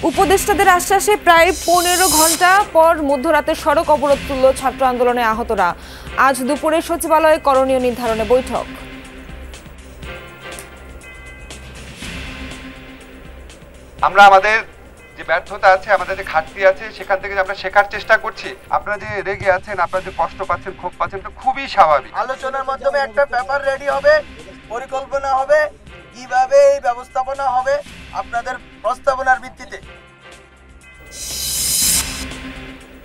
উপদেষ্টাদের আশ্বাসে প্রায় 15 ঘন্টা পর মধ্যরাতে সড়ক অবরোধ তুলল ছাত্র আন্দোলনে আহতরা। আজ দুপুরে সচিবালয়ে করণীয় নির্ধারণে বৈঠক। আমরা আমাদের যে ব্যর্থতা আছে, আমাদের যে ঘাটতি আছে, সেখান থেকে আমরা শেখার চেষ্টা করছি। আপনারা যে রেগে আছেন, আপনারা যে কষ্ট পাচ্ছেন, ক্ষোভ পাচ্ছেন, তো খুবই স্বাভাবিক। আলোচনার মাধ্যমে একটা পেপার রেডি হবে, পরিকল্পনা হবে, কিভাবে এই ব্যবস্থাপনা হবে আপনাদের প্রস্তাবনার ভিত্তিতে।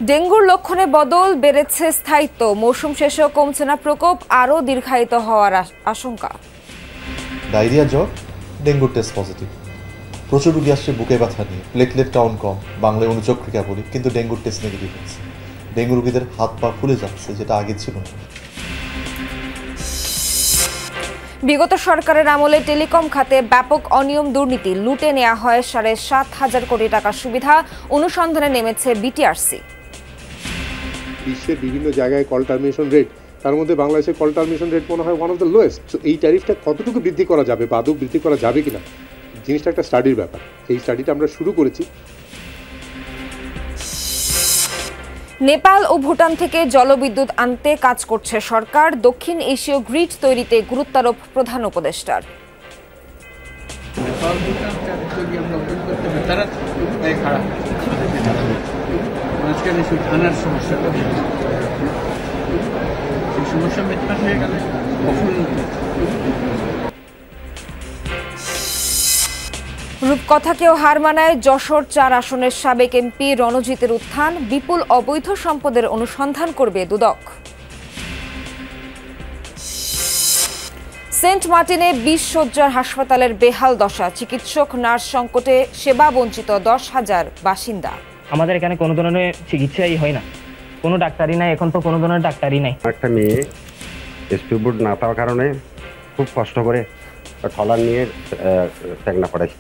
ডেঙ্গুর লক্ষণে বদল, বেড়েছে স্থায়িত্ব। মৌসুম শেষেও কমছে না প্রকোপ, আরও দীর্ঘায়িত হওয়ার আশঙ্কা। ডায়রিয়া, জ্বর, ডেঙ্গুর টেস্ট পজিটিভ। প্রচুর রোগী আসছে বুকে ব্যথা নিয়ে, প্লেটলেট কাউন্ট কম, বাংলায় অনুচক্রিকা বলি, কিন্তু ডেঙ্গুর টেস্ট নেগেটিভ হচ্ছে। ডেঙ্গু রোগীদের হাত পা ফুলে যাচ্ছে, যেটা আগে ছিল না। বিগত সরকারের আমলে টেলিকম খাতে ব্যাপক অনিয়ম, দুর্নীতি, লুটে নেওয়া হয় 7,500 কোটি টাকার সুবিধা। অনুসন্ধানে নেমেছে বিটিআরসি। বিশ্বের বিভিন্ন জায়গায় কল টার্মিনেশন রেট, তার মধ্যে বাংলাদেশের কল টার্মিনেশন রেট মনে হয় one of the lowest. So এই ট্যারিফটা কতটুকু বৃদ্ধি করা যাবে বা আদৌ বৃদ্ধি করা যাবে কিনা, জিনিসটা একটা স্টাডির ব্যাপার। এই স্টাডিটা আমরা শুরু করেছি। নেপাল ও ভুটান থেকে জলবিদ্যুৎ আনতে কাজ করছে সরকার। দক্ষিণ এশীয় গ্রিড তৈরিতে গুরুত্বারোপ প্রধান উপদেষ্টার। রূপকথাকেও হার মানায় যশোর 4 আসনের সাবেক এমপি রণজিতের উত্থান। বিপুল অবৈধ সম্পদের অনুসন্ধান করবে দুদক। সেন্ট মার্টিনে 20 শয্যার হাসপাতালের বেহাল দশা। চিকিৎসক, নার্স সংকটে সেবা বঞ্চিত 10,000 বাসিন্দা। আমাদের এখানে কোনো ধরনের চিকিৎসাই হয় না, কোনো ডাক্তারই নাই, এখন তো কোনো ধরনের ডাক্তারই নাই। একটা মেয়ে এসপি বোর্ড না থাকার কারণে খুব কষ্ট করে ট্রলার নিয়ে টেকনা পড়াইছে।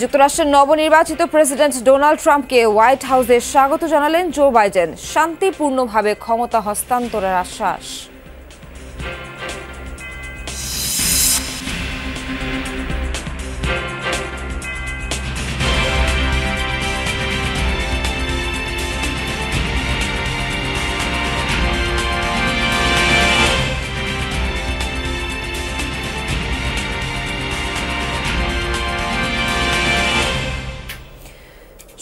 যুক্তরাষ্ট্রের নবনির্বাচিত প্রেসিডেন্ট ডোনাল্ড ট্রাম্পকে হোয়াইট হাউসে স্বাগত জানালেন জো বাইডেন। শান্তিপূর্ণভাবে ক্ষমতা হস্তান্তরের আশ্বাস।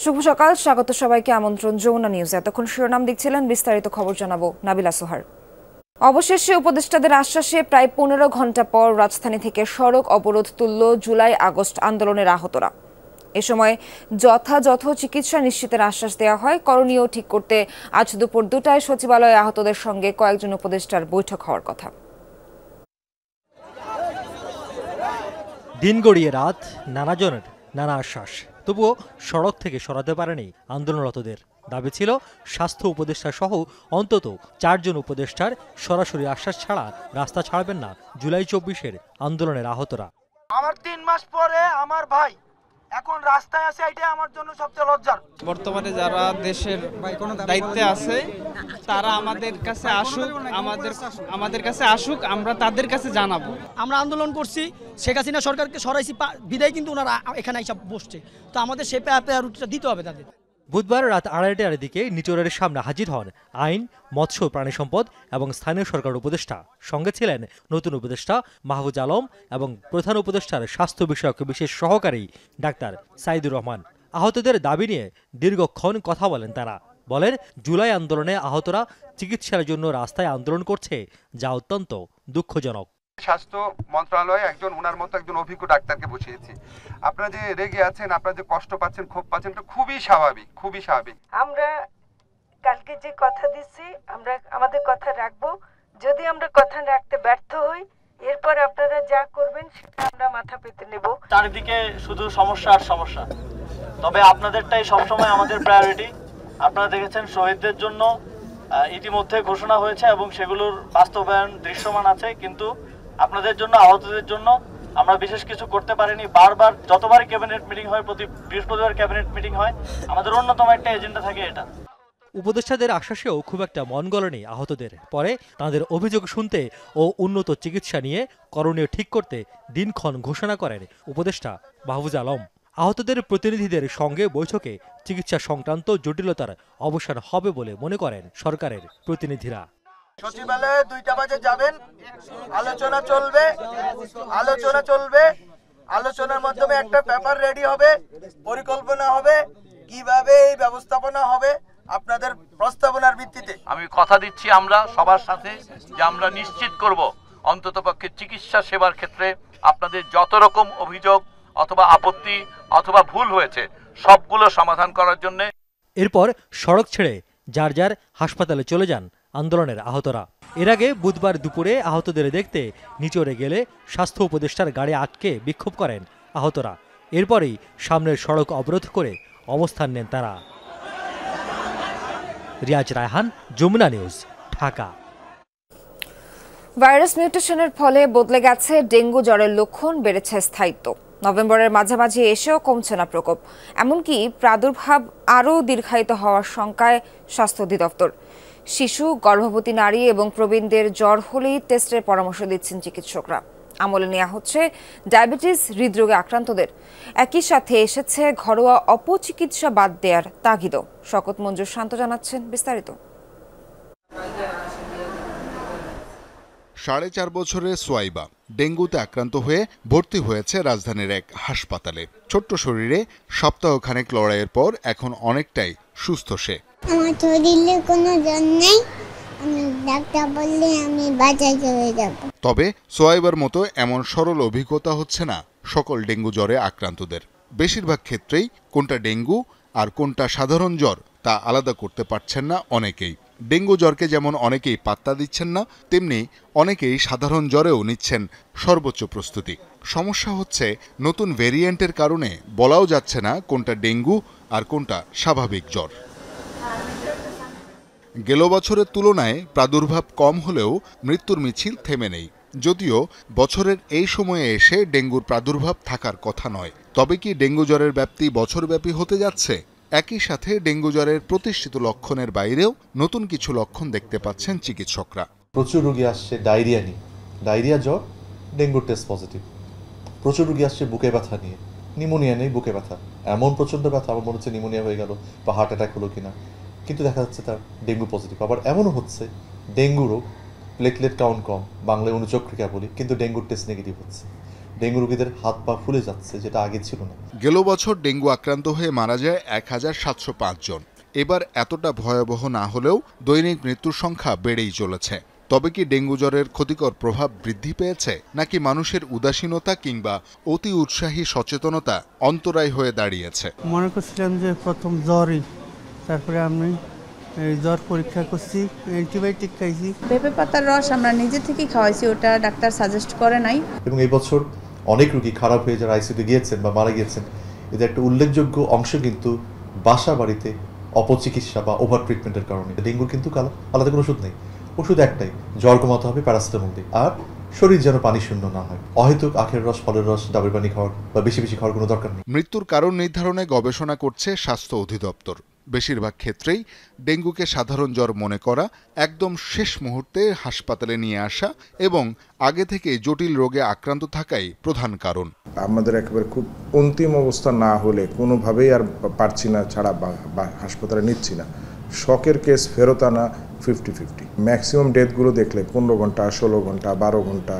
শুভ সকাল, স্বাগত সবাইকে, আমন্ত্রণ যমুনা নিউজ। এতক্ষণ শিরোনাম দেখছিলেন, বিস্তারিত খবর জানাবো নাবিলা সোহার। অবশেষে উপদেষ্টাদের আশ্বাসে প্রায় 15 ঘন্টা পর রাজধানী থেকে সড়ক অবরোধ তুলল জুলাই আগস্ট আন্দোলনের আহতরা। এ সময় যথাযথ চিকিৎসা নিশ্চিতের আশ্বাস দেওয়া হয়। করণীয় ঠিক করতে আজ দুপুর 2টায় সচিবালয়ে আহতদের সঙ্গে কয়েকজন উপদেষ্টার বৈঠক হওয়ার কথা। দিন গড়িয়ে রাত, নানাজনের নানা আশ্বাস, তবুও সড়ক থেকে সরাতে পারেনি আন্দোলনরতদের। দাবি ছিল স্বাস্থ্য উপদেষ্টা সহ অন্তত 4 জন উপদেষ্টার সরাসরি আশ্বাস ছাড়া রাস্তা ছাড়বেন না জুলাই 24-এর আন্দোলনের আহতরা। আমার 3 মাস পরে আমার ভাই এখন রাস্তায় আছে, এটাই আমার জন্য সবচেয়ে লজ্জার। বর্তমানে যারা দেশের দায়িত্বে আছে তারা আমাদের কাছে আসুক, আমরা তাদের কাছে জানাবো। আমরা আন্দোলন করছি, শেখ হাসিনা সরকারকে সরাইছি বিদায়, কিন্তু ওনারা এখানে এসে বসছে, তো আমাদের সেই রুটিটা দিতে হবে তাদের। বুধবার রাত 2:30টার দিকে নিটোরের সামনে হাজির হন আইন, মৎস্য, প্রাণী সম্পদ এবং স্থানীয় সরকার উপদেষ্টা। সঙ্গে ছিলেন নতুন উপদেষ্টা মাহফুজ আলম এবং প্রধান উপদেষ্টার স্বাস্থ্য বিষয়ক বিশেষ সহকারী ডাক্তার সাইদুর রহমান। আহতদের দাবি নিয়ে দীর্ঘক্ষণ কথা বলেন তারা। বলেন, জুলাই আন্দোলনে আহতরা চিকিৎসার জন্য রাস্তায় আন্দোলন করছে, যা অত্যন্ত দুঃখজনক। স্বাস্থ্য মন্ত্রণালয়ে ওনার মতো একজন অভিজ্ঞ ডাক্তারকে বসিয়েছি। আপনারা যে রেগে আছেন, আপনারা যে কষ্ট পাচ্ছেন, ক্ষোভ পাচ্ছেন, তো খুবই স্বাভাবিক, খুবই স্বাভাবিক। আমরা কালকে যে কথা দিচ্ছি, আমরা আমাদের কথা রাখবো। যদি আমরা কথা রাখতে ব্যর্থ হই, এরপর আপনারা যা করবেন সেটা আমরা মাথা পেতে নেব। চারিদিকে শুধু সমস্যা আর সমস্যা, তবে আপনাদেরটাই সবসময় আমাদের প্রায়োরিটি। আপনারা দেখেছেন শহীদদের জন্য ইতিমধ্যে ঘোষণা হয়েছে এবং সেগুলোর বাস্তবায়ন দৃশ্যমান আছে, কিন্তু আপনাদের জন্য, আহতদের জন্য আমরা বিশেষ কিছু করতে পারিনি। বারবার যতবারই ক্যাবিনেট মিটিং হয়, প্রতি বৃহস্পতিবার ক্যাবিনেট মিটিং হয়, আমাদের অন্যতম একটা এজেন্ডা থাকে এটা। উপদেষ্টাদের আশ্বাসেও খুব একটা মন গলেনি আহতদের। পরে তাদের অভিযোগ শুনতে ও উন্নত চিকিৎসা নিয়ে করণীয় ঠিক করতে দিনক্ষণ ঘোষণা করেন উপদেষ্টা মাহফুজ আলম। আহতদের প্রতিনিধিদের সঙ্গে বৈঠকে চিকিৎসা সংক্রান্ত জটিলতার অবসান হবে বলে মনে করেন সরকারের প্রতিনিধিরা। সচিবালয়ে 2টা বাজে যাবেন, আলোচনা চলবে। আলোচনার মাধ্যমে একটা পেপার রেডি হবে, পরিকল্পনা হবে, কিভাবে এই ব্যবস্থাপনা হবে আপনাদের প্রস্তাবনার ভিত্তিতে। আমি কথা দিচ্ছি আমরা সবার সাথে যে আমরা নিশ্চিত করব অন্ততপক্ষে চিকিৎসা সেবার ক্ষেত্রে আপনাদের যত রকম অভিযোগ অথবা আপত্তি অথবা ভুল হয়েছে সবগুলো সমাধান করার জন্য। এরপর সড়ক ছেড়ে যার যার হাসপাতালে চলে যান আন্দোলনের আহতরা। এর আগে বুধবার দুপুরে আহতদের দেখতে নিচরে গেলে স্বাস্থ্য উপদেষ্টার গাড়ি আটকে বিক্ষোভ করেন আহতরা। এরপরেই সামনের সড়ক অবরোধ করে অবস্থান নেন তারা। রিয়াজ রায়হান, যমুনা নিউজ, ঢাকা। ভাইরাস মিউটেশনের ফলে বদলে গেছে ডেঙ্গু জ্বরের লক্ষণ, বেড়েছে স্থায়িত্ব। নভেম্বরের মাঝামাঝি এসেও কমছে না প্রকোপ, এমনকি প্রাদুর্ভাব আরও দীর্ঘায়িত হওয়ার শঙ্কায় স্বাস্থ্য অধিদপ্তর। শিশু, গর্ভবতী নারী এবং প্রবীণদের জ্বর হলেই টেস্টের পরামর্শ দিচ্ছেন চিকিৎসকরা। আমলে নেওয়া হচ্ছে ডায়াবেটিস, হৃদরোগে আক্রান্তদের। একই সাথে এসেছে ঘরোয়া অপচিকিৎসা বাদ দেওয়ার তাগিদও। শকত মঞ্জুর শান্ত জানাচ্ছেন বিস্তারিত। 4.5 বছরের সোয়াইবা ডেঙ্গুতে আক্রান্ত হয়ে ভর্তি হয়েছে রাজধানীর এক হাসপাতালে। ছোট্ট শরীরে সপ্তাহখানেক লড়াইয়ের পর এখন অনেকটাই সুস্থ সে। আমার শরীরে কোনো জ্বর নেই, আমি ডাক্তার বললে আমি বাজারে চলে যাব। তবে সোয়াইবার মতো এমন সরল অভিজ্ঞতা হচ্ছে না সকল ডেঙ্গু জ্বরে আক্রান্তদের। বেশিরভাগ ক্ষেত্রেই কোনটা ডেঙ্গু আর কোনটা সাধারণ জ্বর তা আলাদা করতে পারছেন না অনেকেই। ডেঙ্গু জ্বরকে যেমন অনেকেই পাত্তা দিচ্ছেন না, তেমনি অনেকেই সাধারণ জ্বরেও নিচ্ছেন সর্বোচ্চ প্রস্তুতি। সমস্যা হচ্ছে নতুন ভেরিয়েন্টের কারণে বলাও যাচ্ছে না কোনটা ডেঙ্গু আর কোনটা স্বাভাবিক জ্বর। গেল বছরের তুলনায় প্রাদুর্ভাব কম হলেও মৃত্যুর মিছিল থেমে নেই। যদিও বছরের এই সময়ে এসে ডেঙ্গুর প্রাদুর্ভাব থাকার কথা নয়। তবে কি ডেঙ্গু জ্বরের ব্যাপ্তি বছরব্যাপী হতে যাচ্ছে? একই সাথে ডেঙ্গু জ্বরের প্রতিষ্ঠিত লক্ষণের বাইরেও নতুন কিছু লক্ষণ দেখতে পাচ্ছেন চিকিৎসকরা। প্রচুর রোগী আসছে ডায়রিয়া নিয়ে, ডায়রিয়া জ্বর, ডেঙ্গুর টেস্ট পজিটিভ। প্রচুর রোগী আসছে বুকে ব্যথা নিয়ে, নিউমোনিয়া নেই, বুকে ব্যথা, এমন প্রচণ্ড ব্যথা আমার মনে হচ্ছে নিউমোনিয়া হয়ে গেল বা হার্ট অ্যাটাক হলো কিনা, কিন্তু দেখা যাচ্ছে তার ডেঙ্গু পজিটিভ। আবার এমনও হচ্ছে ডেঙ্গু রোগ, প্লেটলেট কাউন্ট কম, বাংলায় অনুচক্রিকা বলি, কিন্তু ডেঙ্গুর টেস্ট নেগেটিভ হচ্ছে। ডেঙ্গু রোগীদের হাত পা ফুলে যাচ্ছে, যেটা আগে ছিল না। গেল বছর ডেঙ্গু আক্রান্ত হয়ে মারা যায় 1705 জন। এবার এতটা ভয়াবহ না হলেও দৈনিক মৃত্যুর সংখ্যা বেড়েই চলেছে। তবে কি ডেঙ্গু জ্বরের ক্ষতিকর প্রভাব বৃদ্ধি পেয়েছে, নাকি মানুষের উদাসীনতা কিংবা অতি উৎসাহী সচেতনতা অন্তরায় হয়ে দাঁড়িয়েছে? মনে করছিলাম যে প্রথম জ্বরই, তারপরে আমি জ্বর পরীক্ষা করছি, অ্যান্টিবায়োটিক খাইছি। পেঁপে পাতার রস আমরা নিজে থেকেই খাওয়াইছি, ওটা ডাক্তার সাজেস্ট করে নাই। এবং এই বছর অনেক রোগী খারাপ হয়ে যারা আইসিইউতে গিয়েছেন বা মারা গিয়েছেন, এদের একটা উল্লেখযোগ্য অংশ কিন্তু বাসা বাড়িতে অপচিকিৎসা বা ওভার ট্রিটমেন্টের কারণে। ডেঙ্গুর কিন্তু আলাদা কোনো ওষুধ নেই, ওষুধ একটাই, জ্বর কমাতে হবে প্যারাসিটামল দিয়ে, আর শরীর যেন পানি শূন্য না হয়। অহেতুক আখের রস, ফলের রস, ডাবের পানি খাওয়ার বা বেশি বেশি খাওয়ার কোনো দরকার নেই। মৃত্যুর কারণ নির্ধারণে গবেষণা করছে স্বাস্থ্য অধিদপ্তর। বেশিরভাগ ক্ষেত্রেই ডেঙ্গুকে সাধারণ জ্বর মনে করা, একদম শেষ মুহূর্তে হাসপাতালে নিয়ে আসা এবং আগে থেকে জটিল রোগে আক্রান্ত থাকাই প্রধান কারণ। আমাদের একেবারে খুব অন্তিম অবস্থা না হলে কোনোভাবেই আর পারছি না ছাড়া বা হাসপাতালে নিচ্ছি না, শকের কেস ফেরত আনা 50-50। ম্যাক্সিমাম ডেথগুলো দেখলে 15 ঘন্টা, 16 ঘন্টা, 12 ঘন্টা,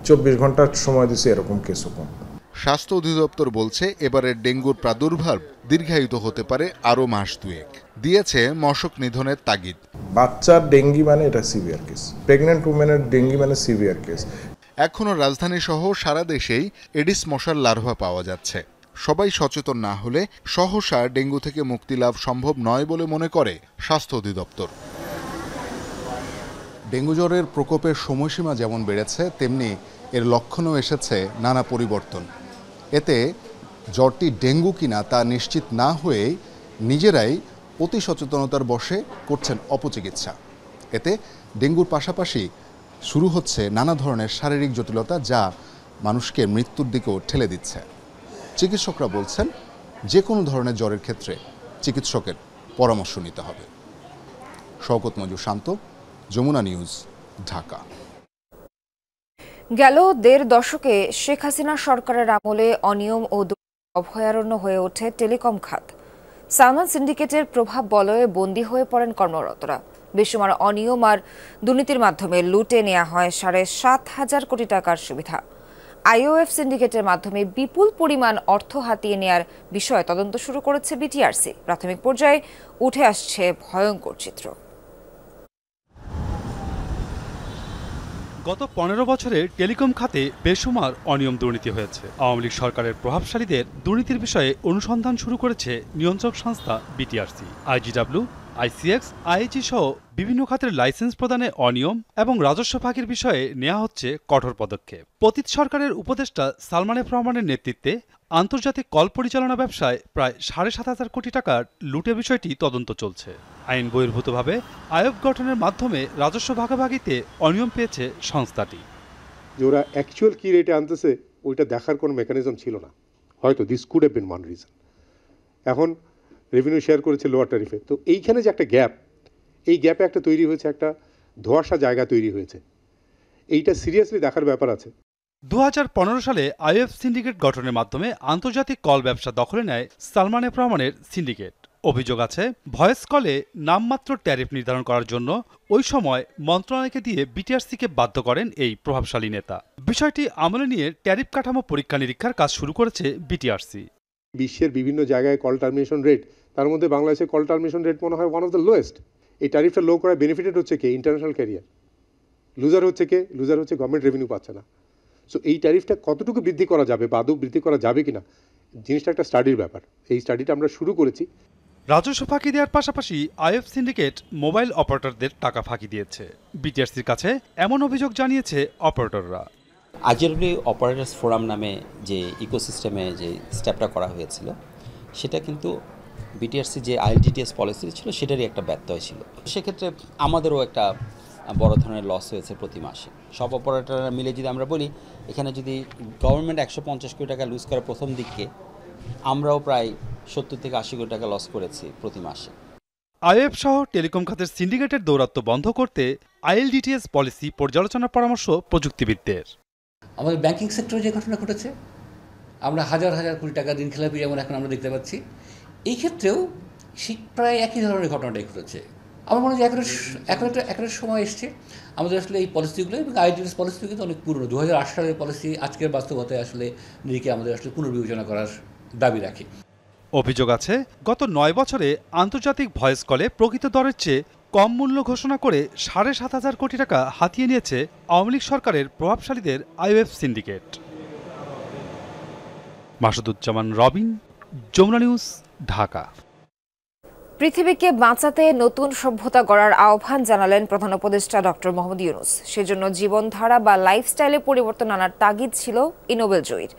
24 ঘন্টার সময় দিচ্ছে, এরকম কেসও কম। স্বাস্থ্য অধিদপ্তর বলছে এবারের ডেঙ্গুর প্রাদুর্ভাব দীর্ঘায়িত হতে পারে আরও মাস দুয়েক। দিয়েছে মশক নিধনের তাগিদ। বাচ্চার ডেঙ্গি মানে এটা সিভিয়ার কেস, প্রেগন্যান্ট উমেনের ডেঙ্গি মানে সিভিয়ার কেস। এখনও রাজধানী সহ সারা দেশেই এডিস মশার লার্ভা পাওয়া যাচ্ছে। সবাই সচেতন না হলে সহসা ডেঙ্গু থেকে মুক্তি লাভ সম্ভব নয় বলে মনে করে স্বাস্থ্য অধিদপ্তর। ডেঙ্গু জ্বরের প্রকোপের সময়সীমা যেমন বেড়েছে, তেমনি এর লক্ষণও এসেছে নানা পরিবর্তন। এতে জ্বরটি ডেঙ্গু কিনা তা নিশ্চিত না হয়েই নিজেরাই অতি সচেতনতার বশে করছেন অপচিকিৎসা। এতে ডেঙ্গুর পাশাপাশি শুরু হচ্ছে নানা ধরনের শারীরিক জটিলতা, যা মানুষকে মৃত্যুর দিকেও ঠেলে দিচ্ছে। চিকিৎসকরা বলছেন যে কোনো ধরনের জ্বরের ক্ষেত্রে চিকিৎসকের পরামর্শ নিতে হবে। শওকত মঞ্জুর শান্ত, যমুনা নিউজ, ঢাকা। গেল ১.৫ দশকে শেখ হাসিনা সরকারের আমলে অনিয়ম ও অভয়ারণ্য হয়ে ওঠে টেলিকম খাত। সালমান সিন্ডিকেটের প্রভাব বলয়ে বন্দী হয়ে পড়েন কর্মরতরা। বেসুমার অনিয়ম আর দুর্নীতির মাধ্যমে লুটে নেওয়া হয় ৭.৫ কোটি টাকার সুবিধা। আইওএফ সিন্ডিকেটের মাধ্যমে বিপুল পরিমাণ অর্থ হাতিয়ে নেয়ার বিষয়ে তদন্ত শুরু করেছে বিটিআরসি। প্রাথমিক পর্যায়ে উঠে আসছে ভয়ঙ্কর চিত্র। গত ১৫ বছরে টেলিকম খাতে বেসুমার অনিয়ম দুর্নীতি হয়েছে। আওয়ামী লীগ সরকারের প্রভাবশালীদের দুর্নীতির বিষয়ে অনুসন্ধান শুরু করেছে নিয়ন্ত্রক সংস্থা বিটিআরসি। আইজিডব্লিউ, আইসিএক্স, আইএইচি সহ বিভিন্ন খাতের লাইসেন্স প্রদানে অনিয়ম এবং রাজস্ব ফাঁকির বিষয়ে নেওয়া হচ্ছে কঠোর পদক্ষেপ। পতিত সরকারের উপদেষ্টা সালমান এফ রহমানের নেতৃত্বে আন্তর্জাতিক কল পরিচালনা ব্যবসায় প্রায় ৭.৫ কোটি টাকার লুটের বিষয়টি তদন্ত চলছে। আইন বহির্ভূতভাবে আয়োগ গঠনের মাধ্যমে রাজস্ব ভাগাভাগিতে অনিয়ম পেয়েছে সংস্থাটি। যে ওরা অ্যাকচুয়াল কি রেটে আনতেছে ওইটা দেখার কোনো মেকানিজম ছিল না, হয়তো this could have been one reason. এখন রেভিনিউ শেয়ার করেছে লোয়ার ট্যারিফে, তো এইখানে যে একটা গ্যাপ, এই গ্যাপে একটা তৈরি হয়েছে, একটা ধোঁয়াশা জায়গা তৈরি হয়েছে। এইটা সিরিয়াসলি দেখার ব্যাপার আছে। ২০১৫ সালে আইওএফ সিন্ডিকেট গঠনের মাধ্যমে আন্তর্জাতিক কল ব্যবসা দখলে নেয় সালমান এফ রহমানের সিন্ডিকেট। অভিযোগ আছে, ভয়েস কলে নামমাত্র ট্যারিফ নির্ধারণ করার জন্য ওই সময় মন্ত্রণালয়কে দিয়ে বিটিআরসিকে বাধ্য করেন এই প্রভাবশালী নেতা। বিষয়টি আমলে নিয়ে ট্যারিফ কাঠামো পরীক্ষা নিরীক্ষার কাজ শুরু করেছে বিটিআরসি। বিশ্বের বিভিন্ন জায়গায় কল টার্মিনেশন রেট, তার মধ্যে বাংলাদেশে কল টার্মিনেশন রেট মনে হয় ওয়ান অফ দ্য লোয়েস্ট। এই ট্যারিফটা লো করায় বেনিফিটেড হচ্ছে কে? International career. লুজার হচ্ছে কে? লুজার হচ্ছে গভর্নমেন্ট রেভিনিউ পাচ্ছে না। সো এই ট্যারিফটা কতটুকু বৃদ্ধি করা যাবে বা আদৌ বৃদ্ধি করা যাবে কিনা, জিনিসটা একটা স্টাডির ব্যাপার। এই স্টাডিটা আমরা শুরু করেছি। রাজস্ব ফাঁকি দেওয়ার পাশাপাশি আইএফ সিন্ডিকেট মোবাইল অপারেটরদের টাকা ফাঁকি দিয়েছে। বিটিআরসির কাছে এমন অভিযোগ জানিয়েছে অপারেটররা। আইজিডব্লিউ অপারেটরস ফোরাম নামে যে ইকোসিস্টেমে যে স্টেপটা করা হয়েছিল, সেটা কিন্তু বিটিআরসি যে আইএলটিটিএস পলিসি ছিল সেটারই একটা ব্যত্যয় ছিল। সেক্ষেত্রে আমাদেরও একটা বড় ধরনের লস হয়েছে প্রতি মাসে। সব অপারেটররা মিলে যদি আমরা বলি, এখানে যদি গভর্নমেন্ট ১৫০ কোটি টাকা লুজ করে প্রথম দিকে, আমরাও প্রায় ৭০ থেকে ৮০ কোটি টাকা লস করেছি প্রতি মাসে। আইএফ সহ টেলিকম খাতের সিন্ডিকেটের দৌরাত্ম্য বন্ধ করতে আইএলটিটিএস পলিসি পর্যালোচনার পরামর্শ প্রযুক্তিবিদদের। আমাদের ব্যাংকিং সেক্টরে যে ঘটনা ঘটেছে, আমরা হাজার হাজার কোটি টাকা ঋণ খেলাপি যেমন এখন আমরা দেখতে পাচ্ছি, এই ক্ষেত্রেও প্রায় একই ধরনের ঘটনাটাই ঘটেছে। আমার মনে হয় একটা সময় এসছে আমাদের আসলে এই পলিসিগুলো এবং আইএলটিটিএস পলিসি কিন্তু অনেক পুরনো। ২০০৮ সালের পলিসি আজকের বাস্তবতায় আসলে নিরিখে আমাদের আসলে পুনর্বিবেচনা করার দাবি রাখি। অভিযোগ আছে, গত ৯ বছরে আন্তর্জাতিক ভয়েস কলে প্রকৃত দরের চেয়ে কম মূল্য ঘোষণা করে ৭.৫ কোটি টাকা হাতিয়ে নিয়েছে আওয়ামী লীগ সরকারের প্রভাবশালীদের আইওএফ সিন্ডিকেট। মাসুদুজ্জামান রবিন, যমুনা নিউজ, ঢাকা। পৃথিবীকে বাঁচাতে নতুন সভ্যতা গড়ার আহ্বান জানালেন প্রধান উপদেষ্টা ডক্টর মোহাম্মদ ইউনূস। সেজন্য জীবনধারা বা লাইফস্টাইলে পরিবর্তন আনার তাগিদ ছিল এই নোবেল জয়ীর।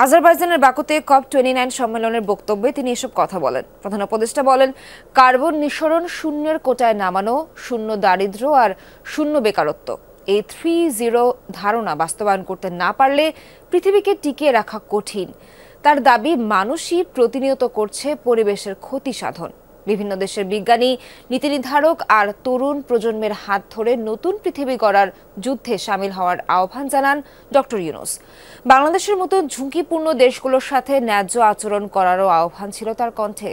আজারবাইজানের বাকুতে COP29 সম্মেলনের বক্তব্যে তিনি এসব কথা বলেন। প্রধান উপদেষ্টা বলেন, কার্বন নিঃসরণ শূন্যের কোটায় নামানো, শূন্য দারিদ্র্য আর শূন্য বেকারত্ব, এই 3-0 ধারণা বাস্তবায়ন করতে না পারলে পৃথিবীকে টিকিয়ে রাখা কঠিন। তার দাবি, মানুষই প্রতিনিয়ত করছে পরিবেশের ক্ষতি সাধন। বিভিন্ন দেশের বিজ্ঞানী, নীতি নির্ধারক আর তরুণ প্রজন্মের হাত ধরে নতুন পৃথিবী গড়ার যুদ্ধে সামিল হওয়ার আহ্বান জানান ডক্টর ইউনূস। বাংলাদেশের মতো ঝুঁকিপূর্ণ দেশগুলোর সাথে ন্যায্য আচরণ করারও আহ্বান ছিল তার কণ্ঠে।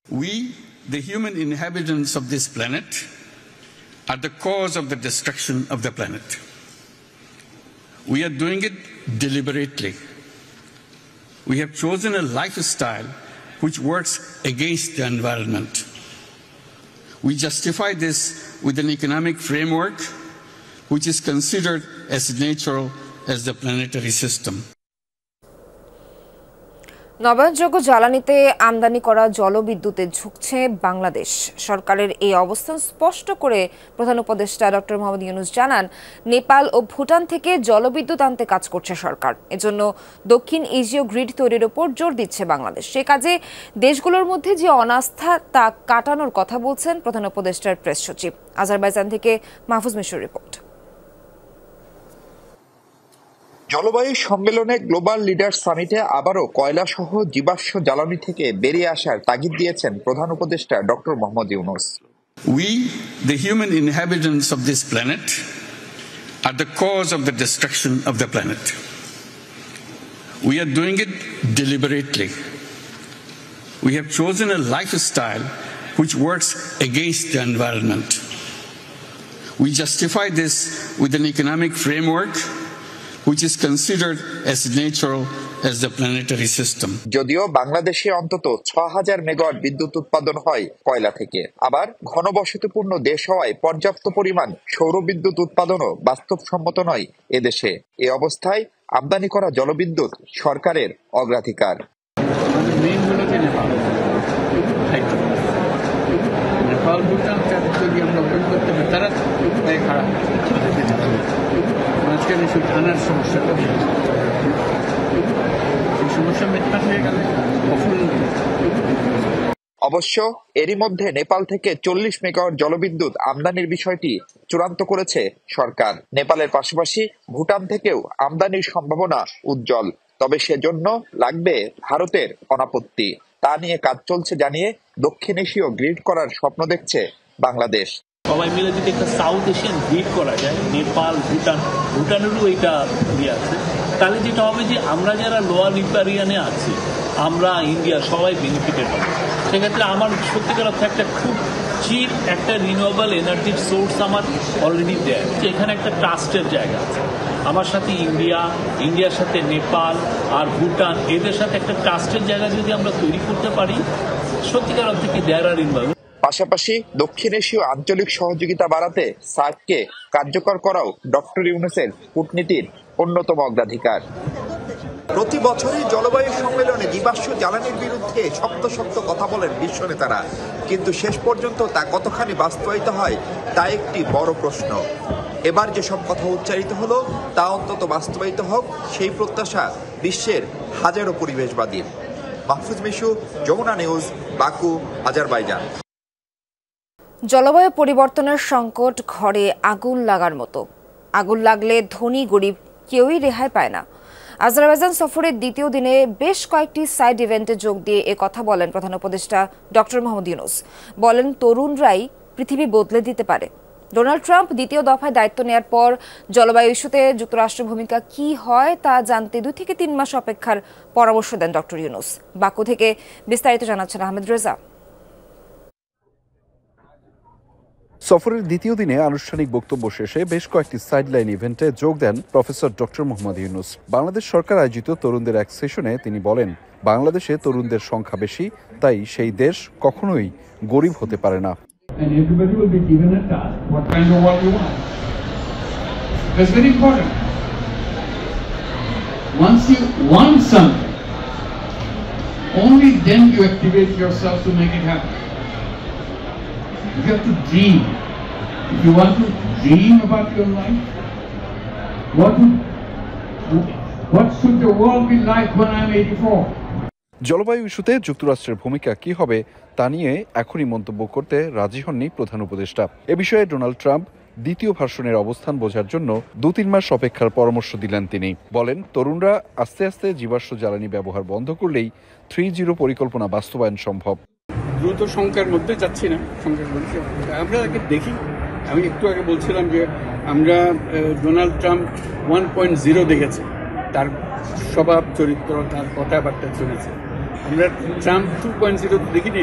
We, the human inhabitants of this planet, are the cause of the destruction of the planet. We are doing it deliberately. We have chosen a lifestyle which works against the environment. We justify this with an economic framework which is considered as natural as the planetary system. নবায়নযোগ্য জ্বালানিতে আমদানি করা জলবিদ্যুতে ঝুঁকছে বাংলাদেশ। সরকারের এই অবস্থান স্পষ্ট করে প্রধান উপদেষ্টা doctor Mohammad Yunus জানান, নেপাল ও ভুটান থেকে জলবিদ্যুৎ আনতে কাজ করছে সরকার। এজন্য দক্ষিণ এশীয় গ্রিড তৈরির উপর জোর দিচ্ছে বাংলাদেশ। সে কাজে দেশগুলোর মধ্যে যে অনাস্থা তা কাটানোর কথা বলছেন প্রধান উপদেষ্টার প্রেস সচিব। আজারবাইজান থেকে মাহফুজ মিশুর রিপোর্ট। জলবায়ু সম্মেলনে গ্লোবাল লিডার সামিটে আবারও কয়লা সহ জীবাশ্ম জ্বালানি থেকে বেরিয়ে আসার তাগিদ দিয়েছেন প্রধান উপদেষ্টা doctor Mohammad Yunus. We, the human inhabitants of this planet, are the cause of the destruction of the planet. We are doing it deliberately. We have chosen a lifestyle which works against the environment. We justify this with an economic framework which is considered as natural as the planetary system. যদিও বাংলাদেশে অন্তত ৬,০০০ megawatt বিদ্যুৎ উৎপাদন হয় কয়লা থেকে, আবার ঘনবসতিপূর্ণ দেশ হওয়ায় পর্যাপ্ত পরিমাণ সৌর বিদ্যুৎ উৎপাদনও বাস্তবসম্মত নয় এদেশে। এ অবস্থায় আমদানি করা জলবিদ্যুৎ সরকারের অগ্রাধিকার। নেপাল ভুটান যদি আমরা ওপেন করতে পারি তারা খারাপ মাঝখানে শুধু আনার সমস্যাটা সমস্যা মেটানো হয়ে গেলে অবশ্য এরই মধ্যে নেপাল থেকে ৪০ মেগাওয়াট জলবিদ্যুৎ আমদানির বিষয়টি চূড়ান্ত করেছে সরকার। নেপালের পাশাপাশি ভুটান থেকেও আমদানির সম্ভাবনা উজ্জ্বল, তবে সেজন্য লাগবে ভারতের অনাপত্তি। তা নিয়ে কাজ চলছে জানিয়ে দক্ষিণ এশীয় গ্রিড করার স্বপ্ন দেখছে বাংলাদেশ। সবাই মিলে যদি একটা সাউথ এশিয়ান গ্রিড করা যায়, নেপাল ভুটানেরও এইটা ইয়ে আছে, তাহলে যেটা হবে যে আমরা যারা লোয়ার রিপারিয়ানে আছি, আমরা ইন্ডিয়া সবাই বেনিফিটেড হবে। সেক্ষেত্রে আমার সত্যিকার অর্থে একটা খুব চিপ একটা রিনিউয়েবল এনার্জির সোর্স আমার অলরেডি দেয়। এখানে একটা ট্রাস্টের জায়গা আছে আমার সাথে ইন্ডিয়ার সাথে নেপাল আর ভুটান, এদের সাথে একটা ট্রাস্টের জায়গা যদি আমরা তৈরি করতে পারি, সত্যিকার অর্থে কি দেয়ার আর ইনভলভ। পাশাপাশি দক্ষিণ এশীয় আঞ্চলিক সহযোগিতা বাড়াতে সার্ককে কার্যকর করাও ডক্টর ইউনূসের কূটনীতির অন্যতম অগ্রাধিকার। প্রতি বছরই জলবায়ু সম্মেলনে জীবাশ্ম জ্বালানির বিরুদ্ধে শক্ত শক্ত কথা বলেন বিশ্ব নেতারা, কিন্তু শেষ পর্যন্ত তা কতখানি বাস্তবায়িত হয় তা একটি বড় প্রশ্ন। এবার যেসব কথা উচ্চারিত হলো তা অন্তত বাস্তবায়িত হোক, সেই প্রত্যাশা বিশ্বের হাজারো পরিবেশবাদীর। Mahfuz Mishu, Jamuna news, Baku, Azerbaijan. জলবায়ু পরিবর্তনের সংকট ঘরে আগুন লাগার মতো। আগুন লাগলে ধনী গরিব কেউই রেহাই পায় না। আজারবাইজান সফরের দ্বিতীয় দিনে বেশ কয়েকটি সাইড ইভেন্টে যোগ দিয়ে এ কথা বলেন প্রধান উপদেষ্টা ডক্টর মোহাম্মদ ইউনূস। বলেন, তরুণরাই পৃথিবী বদলে দিতে পারে। ডোনাল্ড ট্রাম্প দ্বিতীয় দফায় দায়িত্ব নেওয়ার পর জলবায়ু ইস্যুতে যুক্তরাষ্ট্রের ভূমিকা কি হয় তা জানতে 2 থেকে 3 মাস অপেক্ষার পরামর্শ দেন ডক্টর ইউনূস। বাকু থেকে বিস্তারিত জানাচ্ছেন আহমেদ রেজা। সফরের দ্বিতীয় দিনে আনুষ্ঠানিক বক্তব্য শেষে বেশ কয়েকটি সাইডলাইন ইভেন্টে যোগ দেন প্রফেসর ডক্টর মোহাম্মদ ইউনূস। বাংলাদেশ সরকার আয়োজিত তরুণদের এক সেশনে তিনি বলেন, বাংলাদেশে তরুণদের সংখ্যা বেশি, তাই সেই দেশ কখনোই গরিব হতে পারে না। And everybody will be given a task. What kind of work you want? That's very important. Once you want something, only then you activate yourself to make it happen. You have to dream. If you want to dream about your life, what should the world be like when I'm 84? জলবায়ু ইস্যুতে যুক্তরাষ্ট্রের ভূমিকা কি হবে তা নিয়ে এখনই মন্তব্য করতে রাজি হননি প্রধান উপদেষ্টা। এ বিষয়ে ডোনাল্ড ট্রাম্প দ্বিতীয় ভার্সনের অবস্থান বোঝার জন্য 2-3 মাস অপেক্ষার পরামর্শ দিলেন তিনি। বলেন, তরুণরা আস্তে আস্তে জীবাশ্ম জ্বালানি ব্যবহার বন্ধ করলেই 3-0 পরিকল্পনা বাস্তবায়ন সম্ভব। দ্রুত সংখ্যার মধ্যে যাচ্ছি না, আমরা আগে দেখি। আমি একটু আগে বলছিলাম যে আমরা ডোনাল্ড ট্রাম্প 1.0 দেখেছি, তার স্বভাব চরিত্র, তার কথাবার্তা শুনেছে। আমরা ট্রাম্প 2.0 দেখিনি,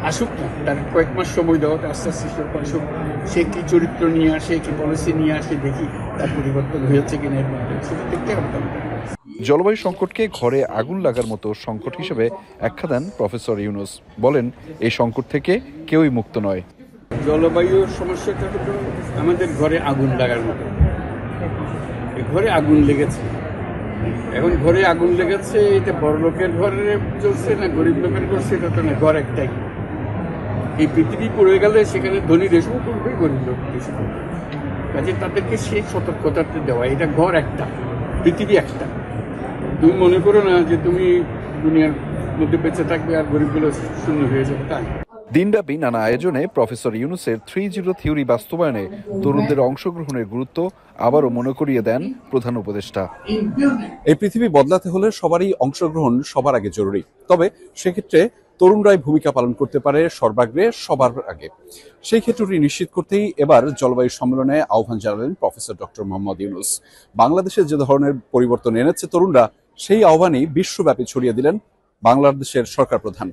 আসুক না, তার কয়েক মাস সময় দেওয়া, আস্তে আস্তে আসুক, সে কি চরিত্র নিয়ে আসে, কি পলিসি নিয়ে আসে, দেখি তার পরিবর্তন হয়েছে কিনা এর মধ্যে, সেটা দেখতে হবে। জলবায়ু সংকটকে ঘরে আগুন লাগার মতো সংকট হিসেবে আখ্যা দেন প্রফেসর ইউনূস। বলেন, এই সংকট থেকে কেউই মুক্ত নয়। জলবায়ুর সমস্যাটা হলো আমাদের ঘরে আগুন লাগার মতো। ঘরে আগুন লেগেছে, এখন ঘরে আগুন লেগেছে, এটা বড় লোকের ঘরে চলছে না গরিব লোকের ঘর, সেটা তো না, ঘর একটাই। এই পৃথিবী পড়ে গেলে সেখানে ধনী দেশও করবে, গরিব লোক দেশও করবে। কাজে তাদেরকে সেই সতর্কতাটা দেওয়া, এটা ঘর একটা, পৃথিবী একটা। তুমি মনে করো না যে তুমি দুনিয়ার মধ্যে বেঁচে থাকবে আর গরিবগুলো শূন্য হয়ে যাবে, তাই। দিনব্যাপী নানা আয়োজনে প্রফেসর ইউনূসের 3-0 থিওরি বাস্তবায়নে তরুণদের অংশগ্রহণের গুরুত্ব আবারও মনে করিয়ে দেন প্রধান উপদেষ্টা। এই পৃথিবী বদলাতে হলে সবারই অংশগ্রহণ সবার আগে জরুরি, তবে সেক্ষেত্রে তরুণরাই ভূমিকা পালন করতে পারে সর্বাগ্রে, সবার আগে। সেই ক্ষেত্রটি নিশ্চিত করতেই এবার জলবায়ু সম্মেলনে আহ্বান জানালেন প্রফেসর ডক্টর মোহাম্মদ ইউনূস। বাংলাদেশে যে ধরনের পরিবর্তন এনেছে তরুণরা, সেই আহ্বানই বিশ্বব্যাপী ছড়িয়ে দিলেন বাংলাদেশের সরকার প্রধান।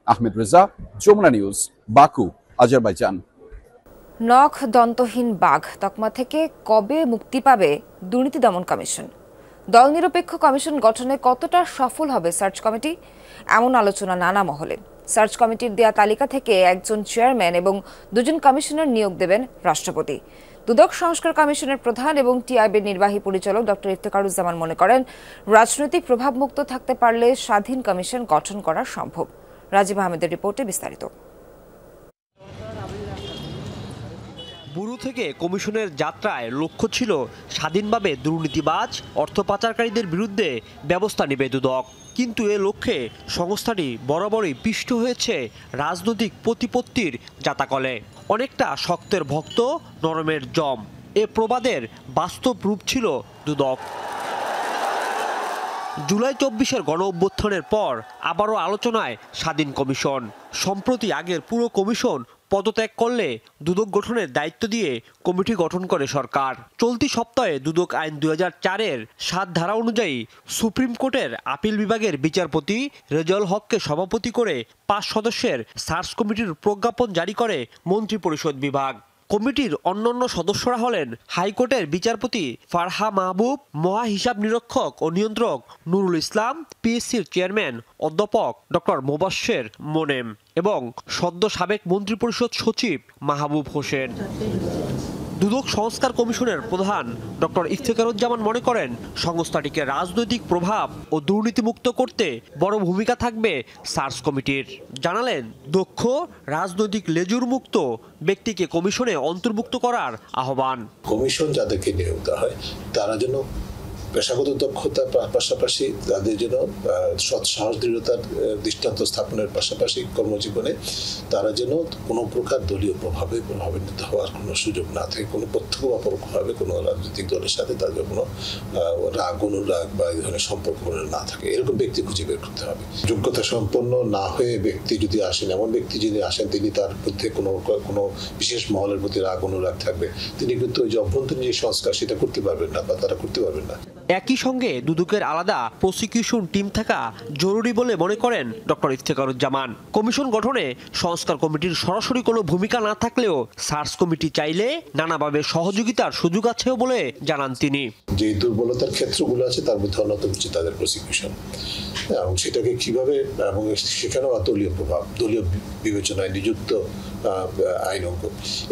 Ahmed Reza, Jamuna news, Baku, Azerbaijan. নখ দন্তহীন বাঘ তকমা থেকে কবে মুক্তি পাবে দুর্নীতি দমন কমিশন? দল নিরপেক্ষ কমিশন গঠনে কতটা সফল হবে সার্চ কমিটি? এমন আলোচনা নানা মহলে। সার্চ কমিটির দেয়া তালিকা থেকে একজন চেয়ারম্যান এবং 2 জন কমিশনার নিয়োগ দেবেন রাষ্ট্রপতি। দুদক সংস্কার কমিশনের প্রধান এবং টিআইবির নির্বাহী পরিচালক ডক্টর ইফতেখারুজ্জামান মনে করেন, রাজনৈতিক প্রভাবমুক্ত থাকতে পারলে স্বাধীন কমিশন গঠন করা সম্ভব। রাজীব আহমেদের রিপোর্টে বিস্তারিত। ব্যুরো থেকে কমিশনের যাত্রায় লক্ষ্য ছিল স্বাধীনভাবে দুর্নীতিবাজ অর্থ পাচারকারীদের বিরুদ্ধে ব্যবস্থা নেবে দুদক, কিন্তু এ লক্ষ্যে সংস্থাটি বরাবরই পিষ্ট হয়েছে রাজনৈতিক প্রতিপত্তির জাতাকলে। অনেকটা শক্তের ভক্ত নরমের জম, এ প্রবাদের বাস্তব রূপ ছিল দুদক। জুলাই 24-এর গণ অভ্যুত্থানের পর আবারও আলোচনায় স্বাধীন কমিশন। সম্প্রতি আগের পুরো কমিশন পদত্যাগ করলে দুদক গঠনের দায়িত্ব দিয়ে কমিটি গঠন করে সরকার। চলতি সপ্তাহে দুদক আইন 2004-এর 7 ধারা অনুযায়ী সুপ্রিম কোর্টের আপিল বিভাগের বিচারপতি রেজাউল হককে সভাপতি করে 5 সদস্যের সার্চ কমিটির প্রজ্ঞাপন জারি করে মন্ত্রিপরিষদ বিভাগ। কমিটির অন্যান্য সদস্যরা হলেন হাইকোর্টের বিচারপতি ফারহা মাহবুব, মহা হিসাব নিরীক্ষক ও নিয়ন্ত্রক নুরুল ইসলাম, পিএসসির চেয়ারম্যান অধ্যাপক ডক্টর মোবাশ্বের মোনেম এবং সদ্য সাবেক মন্ত্রিপরিষদ সচিব মাহবুব হোসেন। দুদক সংস্কার কমিশনের প্রধান ডক্টর ইফতেখারুজ্জামান মনে করেন, সংস্থাটিকে রাজনৈতিক প্রভাব ও দুর্নীতিমুক্ত করতে বড় ভূমিকা থাকবে সার্চ কমিটির। জানালেন, দক্ষ রাজনৈতিক লেজুর মুক্ত ব্যক্তিকে কমিশনে অন্তর্ভুক্ত করার আহ্বান। কমিশন যাদেরকে নিয়োগ দেওয়া হয় তারা যেন পেশাগত দক্ষতার পাশাপাশি তাদের যেন সৎ সাহস দৃঢ়তার দৃষ্টান্ত স্থাপনের পাশাপাশি কর্মজীবনে তারা যেন কোনো প্রকার দলীয় প্রভাবে প্রভাবিত হওয়ার কোনো সুযোগ না থাকে, কোনো প্রত্যক্ষ বা পরোক্ষভাবে কোনো রাজনৈতিক দলের সাথে তাদের কোনো রাগ অনুরাগ বা এই ধরনের সম্পর্ক না থাকে, এরকম ব্যক্তি খুঁজে বের করতে হবে। যোগ্যতা সম্পন্ন না হয়ে ব্যক্তি যদি আসেন, এমন ব্যক্তি যদি আসেন তিনি তার মধ্যে কোনো বিশেষ মহলের প্রতি রাগ অনুরাগ থাকবে, তিনি কিন্তু ওই যে অভ্যন্তরীণ যে সংস্কার সেটা করতে পারবেন না বা তারা করতে পারবেন না। একই সঙ্গে দুদকের আলাদা প্রসিকিউশন টিম থাকা জরুরি বলে মনে করেন ডক্টর ইফতেখারুজ্জামান। কমিশন গঠনে সংস্কার কমিটির সরাসরি কোনো ভূমিকা না থাকলেও সার্চ কমিটি চাইলে নানাভাবে সহযোগিতার সুযোগ আছেও বলে জানান তিনি। যে দুর্বলতার ক্ষেত্রগুলো আছে তার মধ্যে অন্যতম হচ্ছে তাদের প্রসিকিউশন, এবং সেটাকে কিভাবে, এবং সেখানেও দলীয় প্রভাব, দলীয় বিবেচনায় নিযুক্ত আইন অঙ্গ,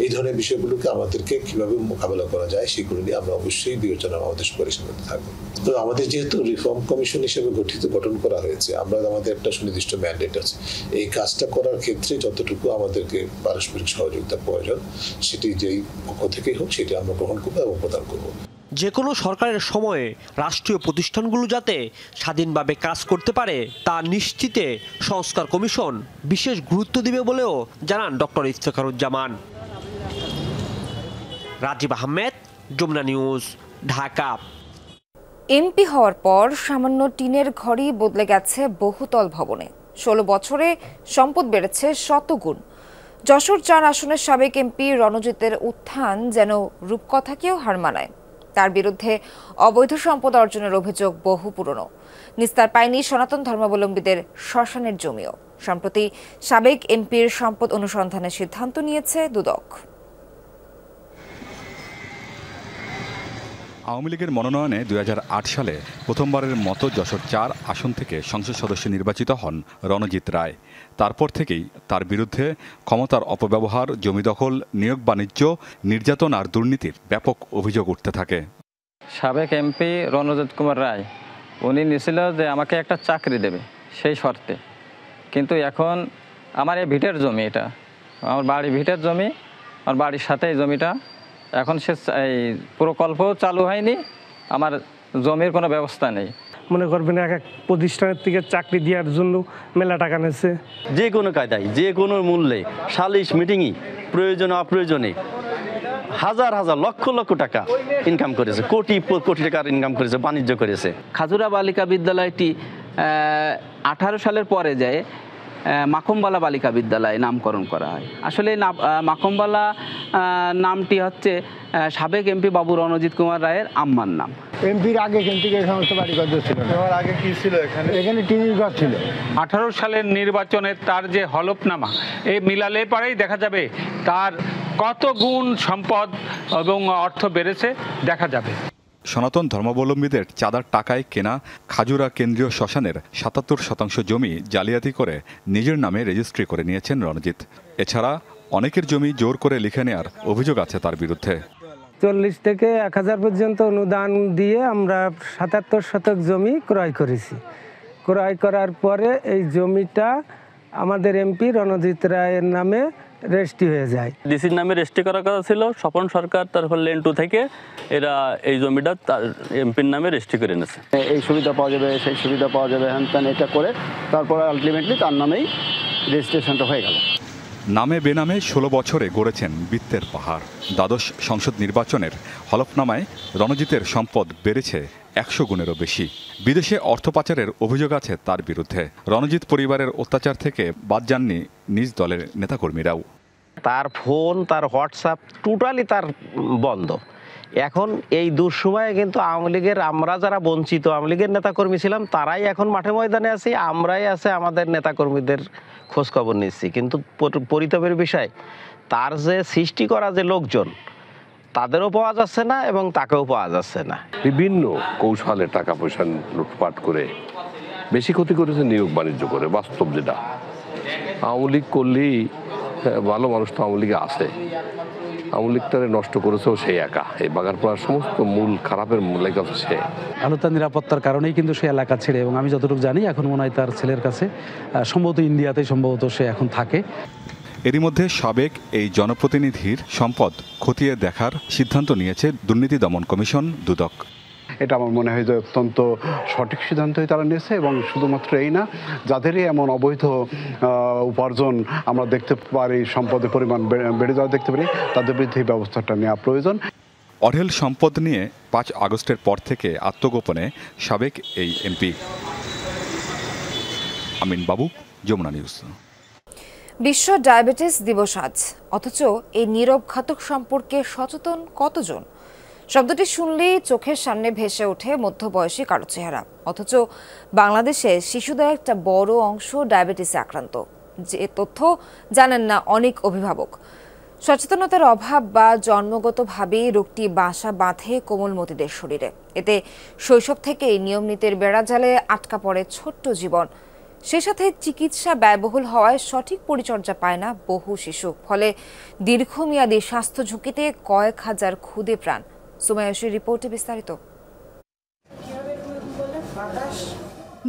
এই ধরনের বিষয়গুলোকে আমাদেরকে কিভাবে মোকাবেলা করা যায় সেগুলো নিয়ে আমরা অবশ্যই বিবেচনা আমাদের পরিচালনাতে থাকবো। তো আমাদের যেহেতু রিফর্ম কমিশন হিসেবে গঠন করা হয়েছে, আমাদের একটা সুনির্দিষ্ট ম্যান্ডেট আছে। এই কাজটা করার ক্ষেত্রে যতটুকু আমাদেরকে পারস্পরিক সহযোগিতা প্রয়োজন সেটি যেই পক্ষ থেকেই হোক সেটি আমরা গ্রহণ করবো এবং প্রদান করবো। যে কোনো সরকারের সময়ে রাষ্ট্রীয় প্রতিষ্ঠানগুলো যাতে স্বাধীনভাবে কাজ করতে পারে তা নিশ্চিতে সংস্কার কমিশন বিশেষ গুরুত্ব দিবে বলেও জানান doctor Iftekharuzzaman. Rajib Ahmed, Jamuna news, Dhaka. MP হওয়ার পর সামান্য টিনের ঘরই বদলে গেছে বহুতল ভবনে। 16 বছরে সম্পদ বেড়েছে শতগুণ। যশোর 4 আসনের সাবেক এমপি রণজিতের উত্থান যেন রূপকথাকেও হার মানায়। তার বিরুদ্ধে অবৈধ সম্পদ অর্জনের অভিযোগ বহু পুরনো। নিস্তার পায়নি সনাতন ধর্মাবলম্বীদের শ্মশানের জমিও। সম্প্রতি সাবেক এমপির সম্পদ অনুসন্ধানের সিদ্ধান্ত নিয়েছে দুদক। আওয়ামী লীগের মনোনয়নে 2008 সালে প্রথমবারের মতো যশোর 4 আসন থেকে সংসদ সদস্য নির্বাচিত হন রণজিৎ রায়। তারপর থেকেই তার বিরুদ্ধে ক্ষমতার অপব্যবহার, জমি দখল, নিয়োগ বাণিজ্য, নির্যাতন আর দুর্নীতির ব্যাপক অভিযোগ উঠতে থাকে। সাবেক এমপি রণজিৎ কুমার রায় উনি নিয়েছিল যে আমাকে একটা চাকরি দেবে সেই শর্তে, কিন্তু এখন আমার এই ভিটের জমি, এটা আমার বাড়ি ভিটের জমি, আমার বাড়ির সাথে এই জমিটা, এখন সে এই প্রকল্প চালু হয়নি, আমার জমির কোনো ব্যবস্থা নেই। মনে করবেন এক এক প্রতিষ্ঠানের থেকে চাকরি দেওয়ার জন্য মেলা টাকা নিচ্ছে। যে কোনো কায়দায় যে কোনো মূল্যে সালিশ মিটিংই প্রয়োজনে অপ্রয়োজনে হাজার হাজার লক্ষ লক্ষ টাকা ইনকাম করেছে, কোটি কোটি টাকার ইনকাম করেছে, বাণিজ্য করেছে। খাজুরা বালিকা বিদ্যালয়টি 18 সালের পরে যায় মাখমবালা বালিকা বিদ্যালয় নামকরণ করা হয়। আসলে মাখমবালা নামটি হচ্ছে সাবেক এমপি বাবু রণজিৎ কুমার রায়ের আম্মার নাম। এমপির আগে এখান থেকে সমস্ত বাড়িঘর ছিল না। আগে কি ছিল এখানে? এখানে টিনের ঘর ছিল। 18 সালের নির্বাচনে তার যে হলফনামা এই মিলালে পরেই দেখা যাবে তার কত গুণ সম্পদ এবং অর্থ বেড়েছে দেখা যাবে। সনাতন ধর্মাবলম্বীদের চাঁদার টাকায় কেনা খাজুরা কেন্দ্রীয় শ্মশানের 77% জমি জালিয়াতি করে নিজের নামে রেজিস্ট্রি করে নিয়েছেন রণজিৎ। এছাড়া অনেকের জমি জোর করে লিখে নেওয়ার অভিযোগ আছে তার বিরুদ্ধে। 40 থেকে 1000 পর্যন্ত অনুদান দিয়ে আমরা 77 শতক জমি ক্রয় করেছি। ক্রয় করার পরে এই জমিটা আমাদের এমপি রণজিৎ রায়ের নামে রেজিস্ট্রি হয়ে যায়। ডিসির নামে রেজিস্ট্রি করার কথা ছিল, স্বপন সরকার তারপর লেন 2 থেকে এরা এই জমিটা তার এমপির নামে রেজিস্ট্রি করে নিয়েছে। এই সুবিধা পাওয়া যাবে, সেই সুবিধা পাওয়া যাবে, হ্যান ত্যান এটা করে তারপরে আলটিমেটলি তার নামেই রেজিস্ট্রেশনটা হয়ে গেল। নামে বেনামে 16 বছরে গড়েছেন বৃত্তের পাহাড়। দ্বাদশ সংসদ নির্বাচনের হলফনামায় রণজিতের সম্পদ বেড়েছে 100 গুণেরও বেশি। বিদেশে অর্থ পাচারের অভিযোগ আছে তার বিরুদ্ধে। রণজিৎ পরিবারের অত্যাচার থেকে বাদ যাননি নিজ দলের নেতাকর্মীরাও। তার ফোন, তার হোয়াটসঅ্যাপ টোটালি তার বন্ধ। এখন এই দুঃসময়ে কিন্তু আওয়ামী লীগের, আমরা যারা বঞ্চিত আওয়ামী লীগের নেতাকর্মী ছিলাম তারাই এখন মাঠে ময়দানে আছি, আমরাই আছে আমাদের নেতাকর্মীদের খোঁজ খবর নিচ্ছি। কিন্তু পরিতাপের বিষয়, তার যে সৃষ্টি করা যে লোকজন তাদেরও পাওয়া যাচ্ছে না এবং তাকেও পাওয়া যাচ্ছে না। বিভিন্ন কৌশলে টাকা পয়সা লুটপাট করে বেশি ক্ষতি করেছে নিয়োগ বাণিজ্য করে। বাস্তব যেটা আওয়ামী লীগ করলেই ভালো মানুষ তো আওয়ামী লীগে আছে, আওয়ামী লীগটারে নষ্ট করেছেও সেই একা। এই বাগারপাড়ার সমস্ত মূল খারাপের লেখা সে। আলোতার নিরাপত্তার কারণেই কিন্তু সে এলাকা ছেড়ে, এবং আমি যতটুকু জানি এখন মনে হয় তার ছেলের কাছে, সম্ভবত ইন্ডিয়াতে সম্ভবত সে এখন থাকে। এরই মধ্যে সাবেক এই জনপ্রতিনিধির সম্পদ খতিয়ে দেখার সিদ্ধান্ত নিয়েছে দুর্নীতি দমন কমিশন দুদক। এটা আমার মনে হয় যে অত্যন্ত সঠিক সিদ্ধান্তই তারা নিয়েছে, এবং শুধুমাত্র এই না, যাদেরই এমন অবৈধ উপার্জন আমরা দেখতে পারি, সম্পদের পরিমাণ বেড়ে যাওয়া দেখতে পারি, তাদের বিরুদ্ধে ব্যবস্থাটা নেওয়া প্রয়োজন। অঢেল সম্পদ নিয়ে 5 আগস্টের পর থেকে আত্মগোপনে সাবেক এই এমপি। আমিন বাবু, যমুনা নিউজ। বিশ্ব ডায়াবেটিস দিবস আজ, অথচ এই নীরব ঘাতক সম্পর্কে সচেতন কতজন? শব্দটি শুনলেই চোখের সামনে ভেসে ওঠে মধ্যবয়সী কারো চেহারা, অথচ বাংলাদেশে শিশুদের একটা বড় অংশ ডায়াবেটিসে আক্রান্ত। যে তথ্য জানেন না অনেক অভিভাবক। সচেতনতার অভাব বা জন্মগতভাবেই রোগটি বাসা বাঁধে কোমলমতিদের শরীরে। এতে শৈশব থেকেই নিয়ম নীতির বেড়াজালে আটকা পড়ে ছোট্ট জীবন। সে সাথে চিকিৎসা ব্যয়বহুল হওয়ায় সঠিক পরিচর্যা পায় না বহু শিশু। ফলে দীর্ঘমেয়াদী স্বাস্থ্য ঝুঁকিতে কয়েক হাজার ক্ষুদে প্রাণ। সুমায়াশির রিপোর্টে বিস্তারিত।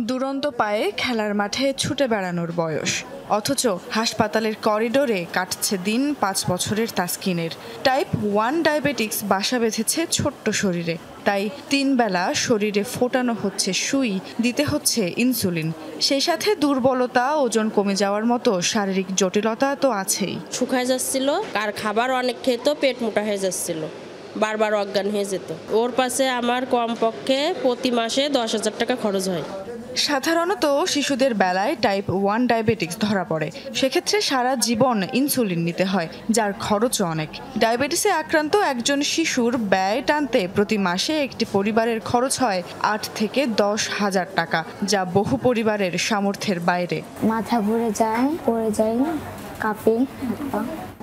দুরন্ত পায়ে খেলার মাঠে ছুটে বেড়ানোর বয়স, অথচ হাসপাতালের করিডোরে কাটছে দিন 5 বছরের তাসকিনের। টাইপ 1 ডায়াবেটিক্স বাসা বেঁধেছে ছোট্ট শরীরে, তাই 3 বেলা শরীরে ফোটানো হচ্ছে সুই, দিতে হচ্ছে ইনসুলিন। সেই সাথে দুর্বলতা, ওজন কমে যাওয়ার মতো শারীরিক জটিলতা তো আছেই। শুকায় যাচ্ছিল, আর খাবার অনেক খেত, পেট মোটা হয়ে যাচ্ছিল, বারবার অজ্ঞান হয়ে যেত। ওর পাশে আমার কমপক্ষে প্রতি মাসে 10,000 টাকা খরচ হয়। সাধারণত শিশুদের বেলায় টাইপ 1 ডায়াবেটিক্স ধরা পড়ে, সেক্ষেত্রে সারা জীবন ইনসুলিন নিতে হয়, যার খরচও অনেক। ডায়াবেটিসে আক্রান্ত একজন শিশুর ব্যয় টানতে প্রতি মাসে একটি পরিবারের খরচ হয় 8 থেকে 10,000 টাকা, যা বহু পরিবারের সামর্থ্যের বাইরে। মাথা ঘুরে যায়, পড়ে যায়, কাঁপে।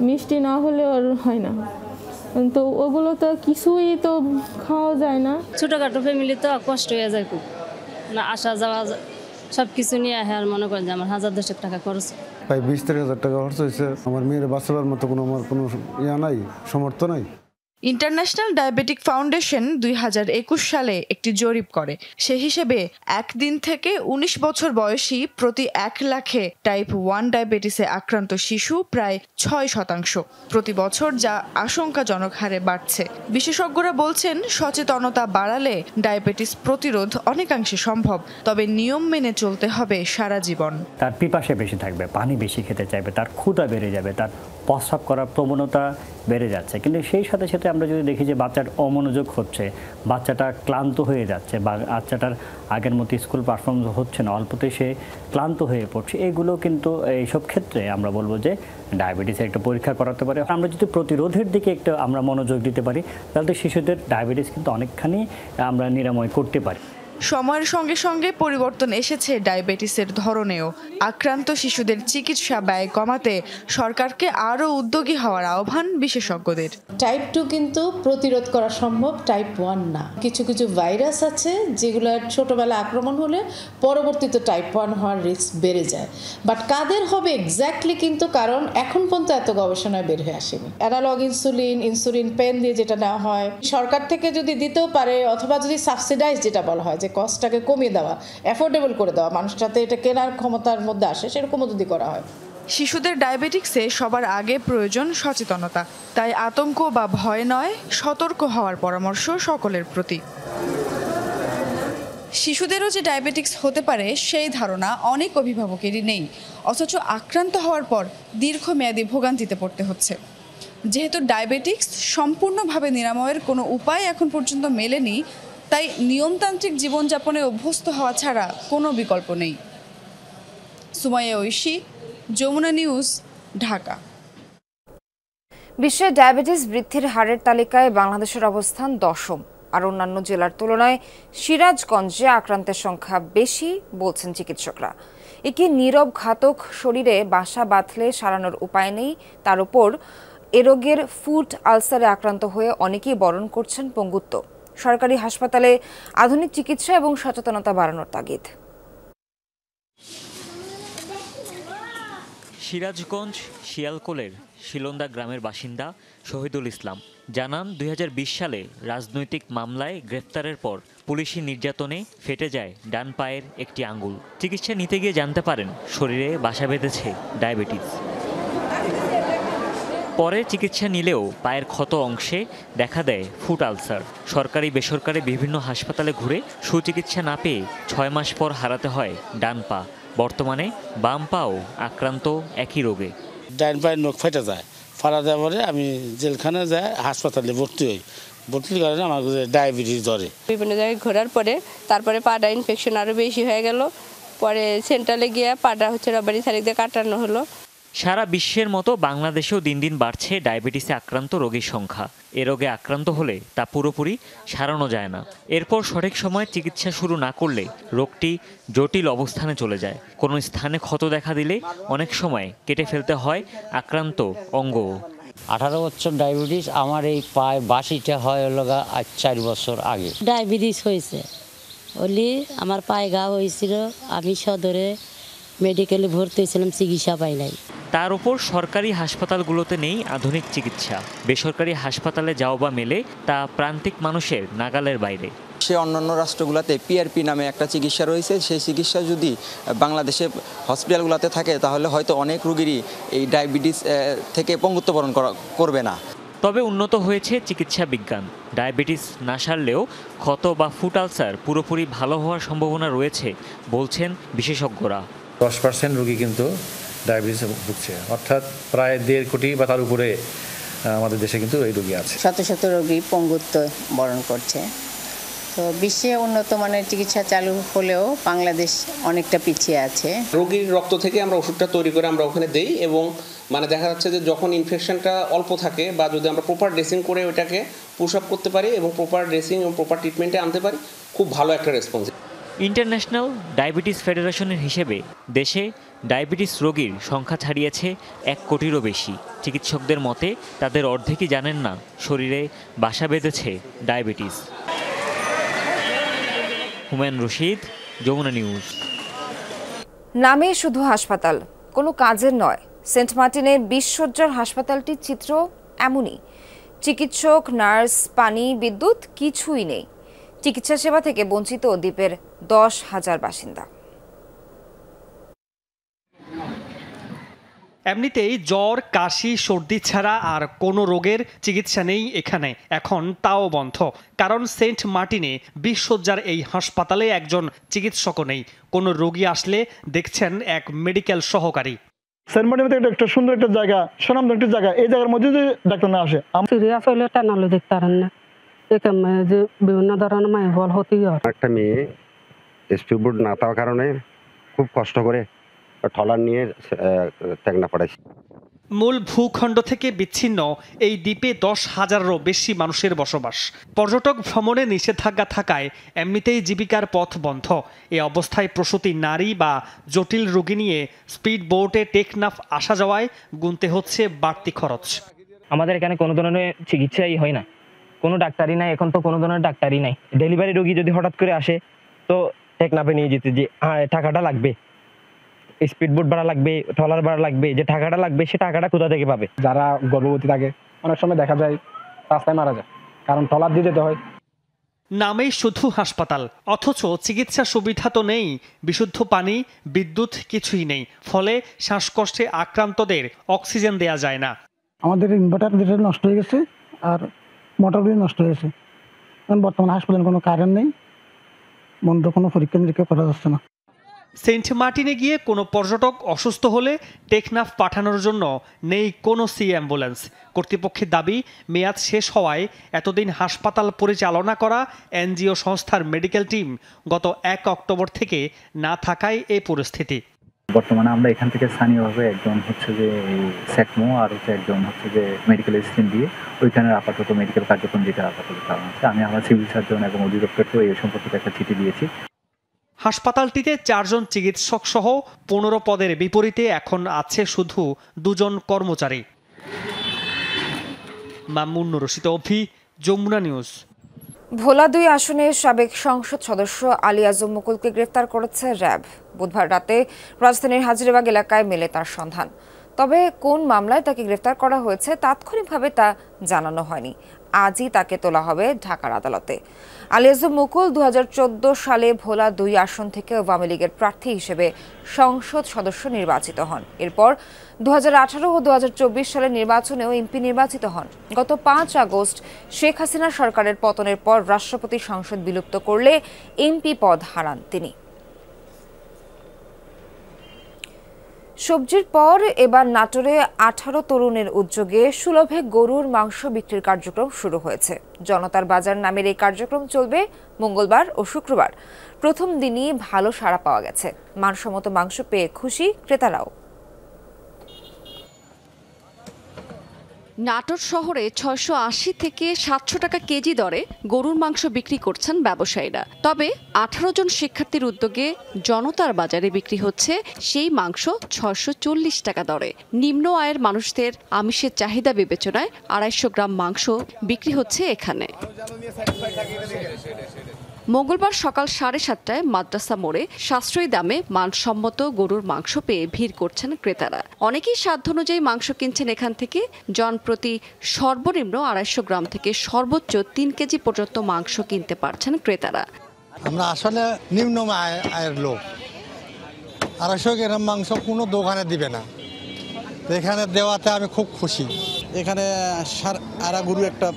মিষ্টি না হলে ওর হয় না, তো ওগুলো তো কিছুই তো খাওয়া যায় না। ছোটখাটো ফ্যামিলি তো কষ্ট হয়ে যায় খুব, না আসা যাওয়া সব কিছু নিয়ে আর মনে করেন যে আমার 1000-10 টাকা খরচ, প্রায় 20-30 হাজার টাকা খরচ হয়েছে। আমার মেয়ের বাঁচাবার মতো আমার কোনো ইয়া নাই, সামর্থ্য নাই। ইন্টারন্যাশনাল ডায়াবেটিক ফাউন্ডেশন 2021 সালে একটি জরিপ করে। সে হিসেবে 1 দিন থেকে 19 বছর বয়সী প্রতি 1 লাখে টাইপ 1 ডায়াবেটিসে আক্রান্ত শিশু প্রায় 6% প্রতি বছর, যা আশঙ্কাজনক হারে বাড়ছে। বিশেষজ্ঞরা বলছেন সচেতনতা বাড়ালে ডায়াবেটিস প্রতিরোধ অনেকাংশে সম্ভব, তবে নিয়ম মেনে চলতে হবে সারা জীবন। তার পিপাসা বেশি থাকবে, পানি বেশি খেতে চাইবে, তার ক্ষুধা বেড়ে যাবে, তার প্রস্রাব করার প্রবণতা বেড়ে যাচ্ছে। কিন্তু সেই সাথে সাথে আমরা যদি দেখি যে বাচ্চার অমনোযোগ হচ্ছে, বাচ্চাটা ক্লান্ত হয়ে যাচ্ছে, বা বাচ্চাটার আগের মতো স্কুল পারফরমেন্স হচ্ছে না, অল্পতে সে ক্লান্ত হয়ে পড়ছে, এগুলো কিন্তু এইসব ক্ষেত্রে আমরা বলবো যে ডায়াবেটিসের একটা পরীক্ষা করাতে পারে। আমরা যদি প্রতিরোধের দিকে একটু আমরা মনোযোগ দিতে পারি, তাহলে শিশুদের ডায়াবেটিস কিন্তু অনেকখানি আমরা নিরাময় করতে পারি। সময়ের সঙ্গে সঙ্গে পরিবর্তন এসেছে ডায়াবেটিসের ধরনেও। আক্রান্ত শিশুদের চিকিৎসা ব্যয় কমাতে সরকারকে আরও উদ্যোগী হওয়ার আহ্বান বিশেষজ্ঞদের। টাইপ 2 কিন্তু প্রতিরোধ করা সম্ভব, টাইপ 1 না। কিছু কিছু ভাইরাস আছে যেগুলোর ছোটবেলায় আক্রমণ হলে পরবর্তীতে টাইপ 1 হওয়ার রিস্ক বেড়ে যায়। বাট কাদের হবে এক্স্যাক্টলি কিন্তু, কারণ এখন পর্যন্ত এত গবেষণায় বের হয়ে আসেনি। অ্যানালগ ইনসুলিন পেন দিয়ে যেটা নেওয়া হয়, সরকার থেকে যদি দিতেও পারে, অথবা যদি সাবসিডাইজ যেটা বলা হয়, কস্টটাকে কমিয়ে দেওয়া, অ্যাফোর্ডেবল করে দেওয়া, মানুষ যাতে এটা কেনার ক্ষমতার মধ্যে আসে, সেরকমও যদি করা হয়। শিশুদের ডায়াবেটিক্সে সবার আগে প্রয়োজন সচেতনতা, তাই আতঙ্ক বা ভয় নয়, সতর্ক হওয়ার পরামর্শ সকলের প্রতি। শিশুদেরও যে ডায়াবেটিক্স হতে পারে সেই ধারণা অনেক অভিভাবকেরই নেই, অথচ আক্রান্ত হওয়ার পর দীর্ঘমেয়াদী ভোগান্তিতে পড়তে হচ্ছে। যেহেতু ডায়াবেটিক্স সম্পূর্ণভাবে নিরাময়ের কোনো উপায় এখন পর্যন্ত মেলেনি, তাই নিয়মতান্ত্রিক জীবনযাপনে অভ্যস্ত হওয়া ছাড়া কোনো বিকল্প নেই। সুমাইয়া ঐশী, যমুনা নিউজ, ঢাকা। বিশ্বে ডায়াবেটিস বৃদ্ধির হারের তালিকায় বাংলাদেশের অবস্থান 10ম, আর অন্যান্য জেলার তুলনায় সিরাজগঞ্জে আক্রান্তের সংখ্যা বেশি বলছেন চিকিৎসকরা। একে নীরব ঘাতক, শরীরে বাসা বাঁধলে সারানোর উপায় নেই, তার উপর এ রোগের ফুড আলসারে আক্রান্ত হয়ে অনেকেই বরণ করছেন পঙ্গুত্ব। সরকারি হাসপাতালে আধুনিক চিকিৎসা এবং সচেতনতা বাড়ানোর তাগিদ। সিরাজগঞ্জ শিয়ালকোলের শিলন্দা গ্রামের বাসিন্দা শহীদুল ইসলাম জানান, 2020 সালে রাজনৈতিক মামলায় গ্রেফতারের পর পুলিশি নির্যাতনে ফেটে যায় ডান পায়ের একটি আঙ্গুল। চিকিৎসা নিতে গিয়ে জানতে পারেন শরীরে বাসা বেঁধেছে ডায়াবেটিস। পরে চিকিৎসা নিলেও পায়ের ক্ষত অংশে দেখা দেয় ফুট আলসার। সরকারি বেসরকারি বিভিন্ন হাসপাতালে ঘুরে সুচিকিৎসা না পেয়ে 6 মাস পর হারাতে হয় ডান পা। বর্তমানে বাম পাও আক্রান্ত একই রোগে। ডান পায়ের নখ ফেটে যায়, ফাড়া দেওয়ার পরে আমি জেলখানে যাই, হাসপাতালে ভর্তি হই। ভর্তির কারণে আমার ডায়াবেটিস ধরে। বিভিন্ন জায়গায় ঘোরার পরে তারপরে পাটা ইনফেকশন আরও বেশি হয়ে গেল। পরে সেন্ট্রালে গিয়ে পাটা রবারি সারিক দিয়ে কাটানো হলো। সারা বিশ্বের মতো বাংলাদেশেও দিন দিন বাড়ছে ডায়াবেটিসে আক্রান্ত রোগীর সংখ্যা। এ রোগে আক্রান্ত হলে তা পুরোপুরি সারানো যায় না। এরপর সঠিক সময়ে চিকিৎসা শুরু না করলে রোগটি জটিল অবস্থানে চলে যায়। কোনো স্থানে ক্ষত দেখা দিলে অনেক সময় কেটে ফেলতে হয় আক্রান্ত অঙ্গ। 18 বছর ডায়াবেটিস, আমার এই পায়ে বাসিটা হয় হলো 4 বছর আগে। ডায়াবেটিস হয়েছে ওলি, আমার পায়ে ঘা হয়েছিল, আমি সদরে মেডিকেলে ভর্তি হয়েছিলাম, চিকিৎসা পাই নাই। তার উপর সরকারি হাসপাতালগুলোতে নেই আধুনিক চিকিৎসা। বেসরকারি হাসপাতালে যাও বা মেলে তা প্রান্তিক মানুষের নাগালের বাইরে। সে অন্যান্য রাষ্ট্রগুলোতে পিআরপি নামে একটা চিকিৎসা রয়েছে, সেই চিকিৎসা যদি বাংলাদেশে হসপিটালগুলোতে থাকে তাহলে হয়তো অনেক রোগীরই এই ডায়াবেটিস থেকে পঙ্গুত্ববরণ করবে না। তবে উন্নত হয়েছে চিকিৎসা বিজ্ঞান। ডায়াবেটিস না সারলেও ক্ষত বা ফুট আলসার পুরোপুরি ভালো হওয়ার সম্ভাবনা রয়েছে বলছেন বিশেষজ্ঞরা। 10% রোগী কিন্তু ডায়াবেটিসে ভুগছে, অর্থাৎ প্রায় 1.5 কোটি বা তার উপরে আমাদের দেশে কিন্তু এই রোগী আছে। শত শত রোগী পঙ্গুত্ব বরণ করছে। তো বিশ্বে উন্নত মানের চিকিৎসা চালু হলেও বাংলাদেশ অনেকটা পিছিয়ে আছে। রোগীর রক্ত থেকে আমরা ওষুধটা তৈরি করে আমরা ওখানে দেই, এবং দেখা যাচ্ছে যে যখন ইনফেকশনটা অল্প থাকে বা যদি আমরা প্রপার ড্রেসিং করে ওইটাকে পুশ আপ করতে পারি এবং প্রপার ড্রেসিং এবং প্রপার ট্রিটমেন্টে আনতে পারি, খুব ভালো একটা রেসপন্স। ইন্টারন্যাশনাল ডায়াবেটিস ফেডারেশনের হিসেবে দেশে ডায়াবেটিস রোগীর সংখ্যা ছাড়িয়েছে 1 কোটিরও বেশি। চিকিৎসকদের মতে তাদের অর্ধেকই জানেন না শরীরে বাসা বেঁধেছে ডায়াবেটিস। হুমায়ুন রশিদ, যমুনা নিউজ। নামে শুধু হাসপাতাল, কোনো কাজের নয়। সেন্ট মার্টিনের 20 শয্যার হাসপাতালটির চিত্র এমনই। চিকিৎসক, নার্স, পানি, বিদ্যুৎ কিছুই নেই। চিকিৎসা সেবা থেকে বঞ্চিত দ্বীপের 10,000 বাসিন্দা। এমনিতেই জ্বর, কাশি, সর্দি ছাড়া আর কোনো রোগের চিকিৎসা নেই এখানে, এখন তাও বন্ধ। কারণ সেন্ট মার্টিনে 20 শয্যার এই হাসপাতালে একজন চিকিৎসকও নেই। কোনো রোগী আসলে দেখছেন এক মেডিকেল সহকারী। সেন্ট মার্টিন একটা সুন্দর একটা জায়গা, সুনামধন্য একটা জায়গা, এই জায়গার মধ্যে যদি ডাক্তার না আসে সিরিয়াস হইলে টানালো দেখতে পারেন না, এখানে যে বিভিন্ন ধরনের মায় ফল হতেই হয়। একটা মেয়ে স্পিড বোট না থাকার কারণে খুব কষ্ট করে ট্রলার নিয়ে টেকনা পাঠাইছে। মূল ভূখণ্ড থেকে বিচ্ছিন্ন এই দ্বীপে 10,000-এরও বেশি মানুষের বসবাস। পর্যটক ভ্রমণে নিষেধাজ্ঞা থাকায় এমনিতেই জীবিকার পথ বন্ধ। এ অবস্থায় প্রসূতি নারী বা জটিল রোগী নিয়ে স্পিড বোটে টেকনাফ আসা যাওয়ায় গুনতে হচ্ছে বাড়তি খরচ। আমাদের এখানে কোনো ধরনের চিকিৎসাই হয় না, কোনো ডাক্তারই নাই, এখন তো কোনো ধরনের ডাক্তারই নাই। ডেলিভারি রোগী যদি হঠাৎ করে আসে তো টেকনাফে নিয়ে যেতে যে টাকাটা লাগবে, স্পিড বোট ভাড়া লাগবে, ট্রলার ভাড়া লাগবে, যে টাকাটা লাগবে সে টাকাটা কোথা থেকে পাবে? যারা গর্ভবতী থাকে অনেক সময় দেখা যায় রাস্তায় মারা যায়, কারণ ট্রলার দিয়ে যেতে হয়। নামেই শুধু হাসপাতাল, অথচ চিকিৎসা সুবিধা তো নেই। বিশুদ্ধ পানি, বিদ্যুৎ কিছুই নেই। ফলে শ্বাসকষ্টে আক্রান্তদের অক্সিজেন দেয়া যায় না। আমাদের ইনভার্টার যেটা নষ্ট হয়ে গেছে আর মোটরগুলি নষ্ট হয়ে গেছে। বর্তমানে হাসপাতালে কোনো কারেন্ট নেই, বন্ধ, কোনো পরীক্ষা নিরীক্ষা করা যাচ্ছে না। সেন্ট মার্টিনে গিয়ে কোনো পর্যটক অসুস্থ হলে টেকনাফ পাঠানোর জন্য নেই কোনো সি অ্যাম্বুলেন্স। কর্তৃপক্ষের দাবি, মেয়াদ শেষ হওয়ায় এতদিন হাসপাতাল পরিচালনা করা এনজিও সংস্থার মেডিকেল টিম গত 1 অক্টোবর থেকে না থাকায় এই পরিস্থিতি। বর্তমানে আমরা এখান থেকে স্থানীয়ভাবে একজন হচ্ছে যে স্যাকমো আর হচ্ছে একজন হচ্ছে যে মেডিকেল অ্যাসিস্ট্যান্ট দিয়ে ওইখানে আপাতত মেডিকেল কার্যক্রম যেটা আপাতত চালানো হচ্ছে। আমি আমার সিভিল সার্জন এবং অধিদপ্তরকেও এই সম্পর্কিত একটা চিঠি দিয়েছি। হাসপাতালটিতে 4 জন চিকিৎসক সহ 15 পদের বিপরীতে এখন আছে শুধু 2 জন কর্মচারী। মামুন রশিদ, অভি, যমুনা নিউজ। ভোলা 2 আসনের সাবেক সংসদ সদস্য আলী আজম মুকুলকে গ্রেফতার করেছে র্যাব। বুধবার রাতে রাজধানীর হাজিরাবাগ এলাকায় মেলে তার সন্ধান। তবে কোন মামলায় তাকে গ্রেফতার করা হয়েছে তাৎক্ষণিকভাবে তা জানানো হয়নি। আজই তাকে তোলা হবে ঢাকার আদালতে। আলী আজম মুকুল 2014 সালে ভোলা 2 আসন থেকে আওয়ামী লীগের প্রার্থী হিসেবে সংসদ সদস্য নির্বাচিত হন। এরপর 2018 ও 2024 সালের নির্বাচনেও এমপি নির্বাচিত হন। গত 5 আগস্ট শেখ হাসিনা সরকারের পতনের পর রাষ্ট্রপতি সংসদ বিলুপ্ত করলে এমপি পদ হারান তিনি। সবজির পর এবার নাটোরে 18 তরুণের উদ্যোগে সুলভে গরুর মাংস বিক্রির কার্যক্রম শুরু হয়েছে। জনতার বাজার নামের এই কার্যক্রম চলবে মঙ্গলবার ও শুক্রবার। প্রথম দিনই ভালো সাড়া পাওয়া গেছে। মানসম্মত মাংস পেয়ে খুশি ক্রেতারাও। নাটোর শহরে 680 থেকে 700 টাকা কেজি দরে গরুর মাংস বিক্রি করছেন ব্যবসায়ীরা। তবে 18 জন শিক্ষার্থীর উদ্যোগে জনতার বাজারে বিক্রি হচ্ছে সেই মাংস 640 টাকা দরে। নিম্ন আয়ের মানুষদের আমিষের চাহিদা বিবেচনায় 250 গ্রাম মাংস বিক্রি হচ্ছে এখানে। মঙ্গলবার সকাল 7:30টায় মাদ্রাসা মোড়ে সাশ্রয়ী দামে মানসম্মত গরুর মাংস পেয়ে ভিড় করছেন ক্রেতারা। অনেকেই সাধ্য অনুযায়ী মাংস কিনছেন এখান থেকে। জনপ্রতি সর্বনিম্ন 250 গ্রাম থেকে সর্বোচ্চ 3 কেজি পর্যন্ত মাংস কিনতে পারছেন ক্রেতারা। আমরা আসলে নিম্ন আয়ের লোক, 250 গ্রাম মাংস কোনো দোকানে দিবে না, এখানে দেওয়াতে আমি খুব খুশি। এখানে আরা গরু একটা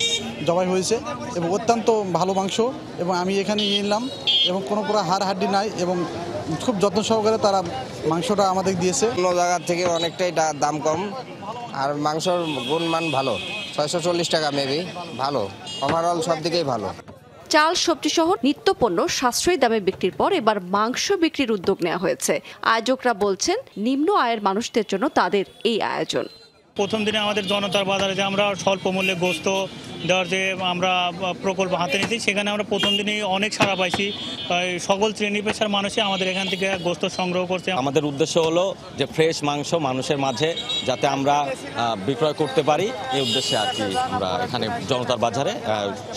জবাই হয়েছে এবং অত্যন্ত ভালো মাংস, এবং আমি এখানে নিয়ে নিলাম এবং কোনো পুরো হাড় হাড্ডি নাই এবং খুব যত্ন সহকারে তারা মাংসটা আমাদের দিয়েছে। অন্য জায়গার থেকে অনেকটাই দাম কম আর মাংসর গুণমান ভালো। 640 টাকা মেবি, ভালো, ওভারঅল সব দিকেই ভালো। চাল, সবজি সহ নিত্যপণ্য সাশ্রয়ী দামে বিক্রির পর এবার মাংস বিক্রির উদ্যোগ নেওয়া হয়েছে। আয়োজকরা বলছেন নিম্ন আয়ের মানুষদের জন্য তাদের এই আয়োজন। প্রথম দিনে আমাদের জনতার বাজারে যে আমরা স্বল্প মূল্যে গোস্ত দেওয়ার যে আমরা প্রকল্প হাতে নিয়েছি, সেখানে আমরা প্রথম দিনেই অনেক সাড়া পাইছি। সকল শ্রেণী পেশার মানুষই আমাদের এখান থেকে গোস্ত সংগ্রহ করছে। আমাদের উদ্দেশ্য হলো যে ফ্রেশ মাংস মানুষের মাঝে যাতে আমরা বিক্রয় করতে পারি, এই উদ্দেশ্যে আর কি আমরা এখানে জনতার বাজারে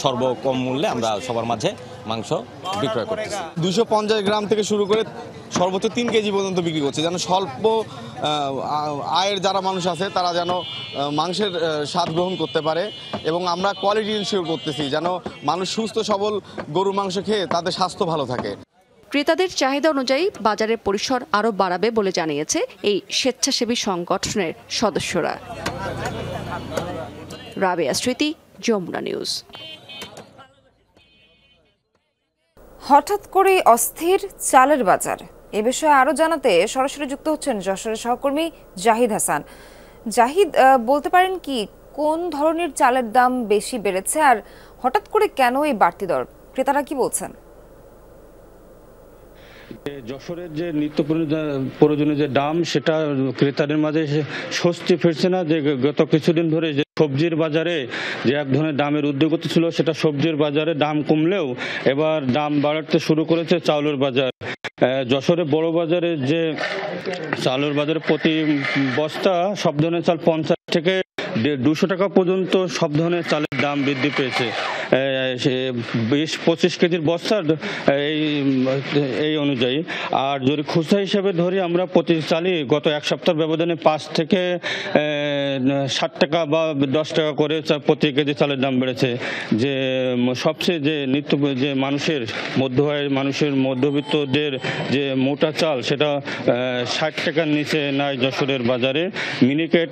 সর্বকম মূল্যে আমরা সবার মাঝে মাংস বিক্রয় করতেছি। 250 গ্রাম থেকে শুরু করে সর্বোচ্চ 3 কেজি পর্যন্ত বিক্রি করছে, যেন স্বল্প আয়ের যারা মানুষ আছে তারা যেন মাংসের স্বাদ গ্রহণ করতে পারে, এবং আমরা কোয়ালিটি ইনশিওর করতেছি যেন মানুষ সুস্থ সবল গরুর মাংস খেয়ে তাদের স্বাস্থ্য ভালো থাকে। ক্রেতাদের চাহিদা অনুযায়ী বাজারের পরিসর আরও বাড়াবে বলে জানিয়েছে এই স্বেচ্ছাসেবী সংগঠনের সদস্যরা। রাবেয়া স্মৃতি, যমুনা নিউজ। হঠাৎ করেই অস্থির চালের বাজার, এ বিষয়ে আরো জানাতে সরাসরি যুক্ত হচ্ছেন যশোরের সহকর্মী জাহিদ হাসান। জাহিদ, বলতে পারেন কি কোন ধরনের চালের দাম বেশি বেড়েছে আর হঠাৎ করে কেন এই বাড়তি দর, ক্রেতারা কি বলছেন? যশোরের যে নিত্য প্রয়োজনীয় যে দাম, সেটা ক্রেতাদের মাঝে স্বস্তি ফিরছে না। যে গত কিছুদিন ধরে যে সবজির বাজারে যে এক ধরনের দামের উদ্যোগতি ছিল, সেটা সবজির বাজারে দাম কমলেও এবার দাম বাড়াতে শুরু করেছে চাউলের বাজার। যশোরে বড় বাজারে যে চালের বাজারে প্রতি বস্তা সব ধরনের চাল 50 থেকে 200 টাকা পর্যন্ত সব ধরনের চালের দাম বৃদ্ধি পেয়েছে। 20-25 কেজির বস্তার এই অনুযায়ী। আর যদি খুচরা হিসাবে ধরি আমরা, প্রতি চালই গত এক সপ্তাহ ব্যবধানে 5 থেকে 60 টাকা বা 10 টাকা করে প্রতি কেজি চালের দাম বেড়েছে। যে সবচেয়ে যে যে মানুষের মধ্যবিত্তদের যে মোটা চাল, সেটা 60 টাকার নিচে নাই যশোরের বাজারে। মিনিকেট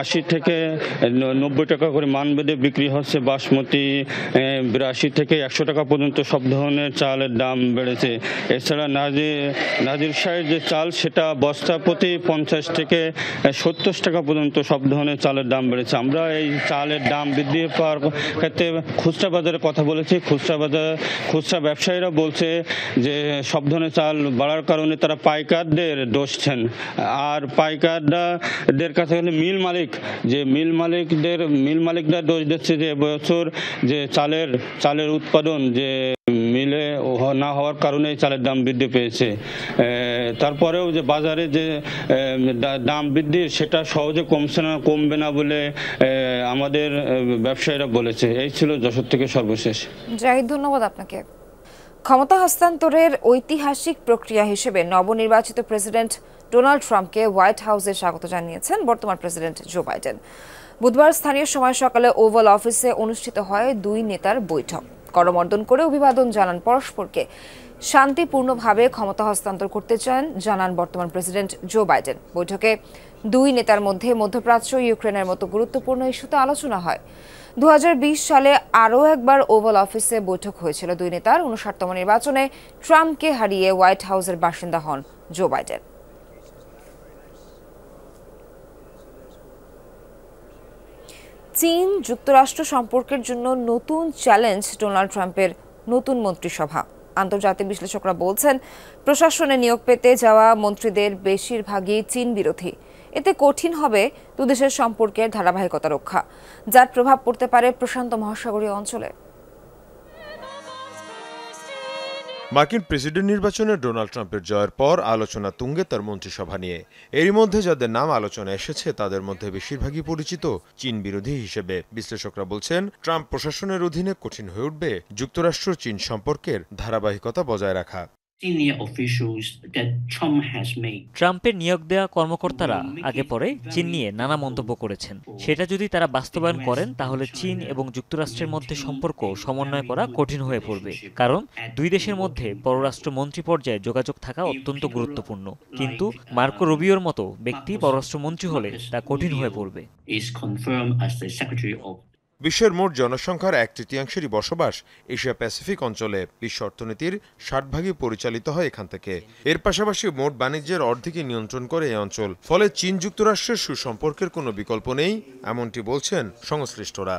80 থেকে 90 টাকা করে মানভেদে বিক্রি হচ্ছে। বাসমতি 82 থেকে 100 টাকা পর্যন্ত সব ধরনের চালের দাম বেড়েছে। এছাড়া নাজির শাহের যে চাল, সেটা বস্তা প্রতি 50 থেকে 70 টাকা পর্যন্ত সব ধরনের চালের দাম বেড়েছে। আমরা এই চালের দাম বৃদ্ধি পাওয়ার ক্ষেত্রে খুচরা বাজারের কথা বলেছি। খুচরা ব্যবসায়ীরা বলছে যে সব ধরনের চাল বাড়ার কারণে তারা পাইকারদের দোষছেন। আর পাইকারদের কাছে মিল মালিকরা দোষ দিচ্ছে যে এবছর যে চালের উৎপাদন যে মিলে না হওয়ার কারণে চালের দাম বৃদ্ধি পেয়েছে। তারপরেও যে বাজারে যে দাম বৃদ্ধি, সেটা সহজে কমবে না বলে আমাদের ব্যবসায়ীরা বলেছে। এই ছিল যশোর থেকে সর্বশেষ। জাহিদ, ধন্যবাদ আপনাকে। ক্ষমতা হস্তান্তরের ঐতিহাসিক প্রক্রিয়া হিসেবে নবনির্বাচিত প্রেসিডেন্ট ডোনাল্ড ট্রাম্পকে হোয়াইট হাউসে স্বাগত জানিয়েছেন বর্তমান প্রেসিডেন্ট জো বাইডেন। বুধবার স্থানীয় সময় সকালে ওভাল অফিসে অনুষ্ঠিত হয় দুই নেতার বৈঠক। করমর্দন করে অভিবাদন জানান পরস্পরকে। শান্তিপূর্ণভাবে ক্ষমতা হস্তান্তর করতে চান জানান বর্তমান প্রেসিডেন্ট জো বাইডেন। বৈঠকে দুই নেতার মধ্যে মধ্যপ্রাচ্য, ইউক্রেনের মতো গুরুত্বপূর্ণ ইস্যুতে আলোচনা হয়। 2020 সালে আরও একবার ওভাল অফিসে বৈঠক হয়েছিল দুই নেতার। 59তম নির্বাচনে ট্রাম্পকে হারিয়ে হোয়াইট হাউসের বাসিন্দা হন জো বাইডেন। চীন যুক্তরাষ্ট্র সম্পর্কের জন্য নতুন চ্যালেঞ্জ ডোনাল্ড ট্রাম্পের নতুন মন্ত্রিসভা। আন্তর্জাতিক বিশ্লেষকরা বলছেন, প্রশাসনে নিয়োগ পেতে যাওয়া মন্ত্রীদের বেশিরভাগই চীন বিরোধী। এতে কঠিন হবে দুদেশের সম্পর্কের ধারাবাহিকতা রক্ষা, যার প্রভাব পড়তে পারে প্রশান্ত মহাসাগরীয় অঞ্চলে। মার্কিন প্রেসিডেন্ট নির্বাচনে ডোনাল্ড ট্রাম্পের জয়ের পর আলোচনা তুঙ্গে তার মন্ত্রিসভা নিয়ে। এরই মধ্যে যাদের নাম আলোচনা এসেছে, তাদের মধ্যে বেশিরভাগই পরিচিত চীন বিরোধী হিসেবে। বিশ্লেষকরা বলছেন, ট্রাম্প প্রশাসনের অধীনে কঠিন হয়ে উঠবে যুক্তরাষ্ট্র চীন সম্পর্কের ধারাবাহিকতা বজায় রাখা। ট্রাম্পের নিয়োগ দেওয়া কর্মকর্তারা আগে পরে চীন নিয়ে নানা মন্তব্য করেছেন। সেটা যদি তারা বাস্তবায়ন করেন, তাহলে চীন এবং যুক্তরাষ্ট্রের মধ্যে সম্পর্ক সমন্বয় করা কঠিন হয়ে পড়বে। কারণ দুই দেশের মধ্যে পররাষ্ট্র মন্ত্রী পর্যায়ে যোগাযোগ থাকা অত্যন্ত গুরুত্বপূর্ণ। কিন্তু মার্কো রুবিওর মতো ব্যক্তি পররাষ্ট্রমন্ত্রী হলে তা কঠিন হয়ে পড়বে। বিশ্বের মোট জনসংখ্যার 1/3 বসবাস এশিয়া প্যাসিফিক অঞ্চলে। বিশ্ব অর্থনীতির 60% পরিচালিত হয় এখান থেকে। এর পাশাপাশি মোট বাণিজ্যের অর্ধেকই নিয়ন্ত্রণ করে এই অঞ্চল। ফলে চীন যুক্তরাষ্ট্রের সুসম্পর্কের কোনো বিকল্প নেই, এমনটি বলছেন সংশ্লিষ্টরা।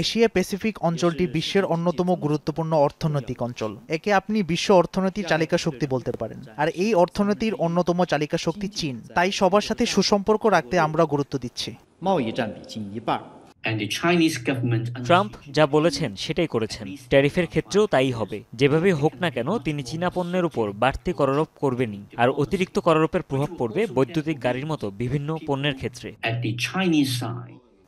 এশিয়া প্যাসিফিক অঞ্চলটি বিশ্বের অন্যতম গুরুত্বপূর্ণ অর্থনৈতিক অঞ্চল। একে আপনি বিশ্ব অর্থনীতির চালিকা শক্তি বলতে পারেন। আর এই অর্থনীতির অন্যতম চালিকা শক্তি চীন। তাই সবার সাথে সুসম্পর্ক রাখতে আমরা গুরুত্ব দিচ্ছি। ট্রাম্প যা বলেছেন সেটাই করেছেন। ট্যারিফের ক্ষেত্রেও তাই হবে। যেভাবে হোক না কেন, তিনি চীনা পণ্যের উপর বাড়তি করারোপ করবেনই। আর অতিরিক্ত করারোপের প্রভাব পড়বে বৈদ্যুতিক গাড়ির মতো বিভিন্ন পণ্যের ক্ষেত্রে।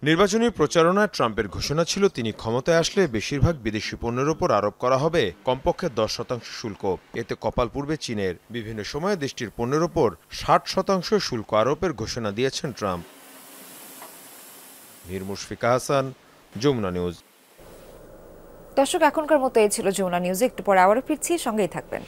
নির্বাচনী প্রচারণায় ট্রাম্পের ঘোষণা ছিল তিনি ক্ষমতায় আসলে বেশিরভাগ বিদেশি পণ্যের ওপর আরোপ করা হবে কমপক্ষে 10% শুল্ক। এতে কপাল পূর্বে চীনের। বিভিন্ন সময়ে দেশটির পণ্যের ওপর 60% শুল্ক আরোপের ঘোষণা দিয়েছেন ট্রাম্প। মীর মুশফিকা হাসান, যমুনা নিউজ। দর্শক, এখনকার মতো এই ছিল যমুনা নিউজ। একটু পরে আবারও ফিরছি, সঙ্গেই থাকবেন।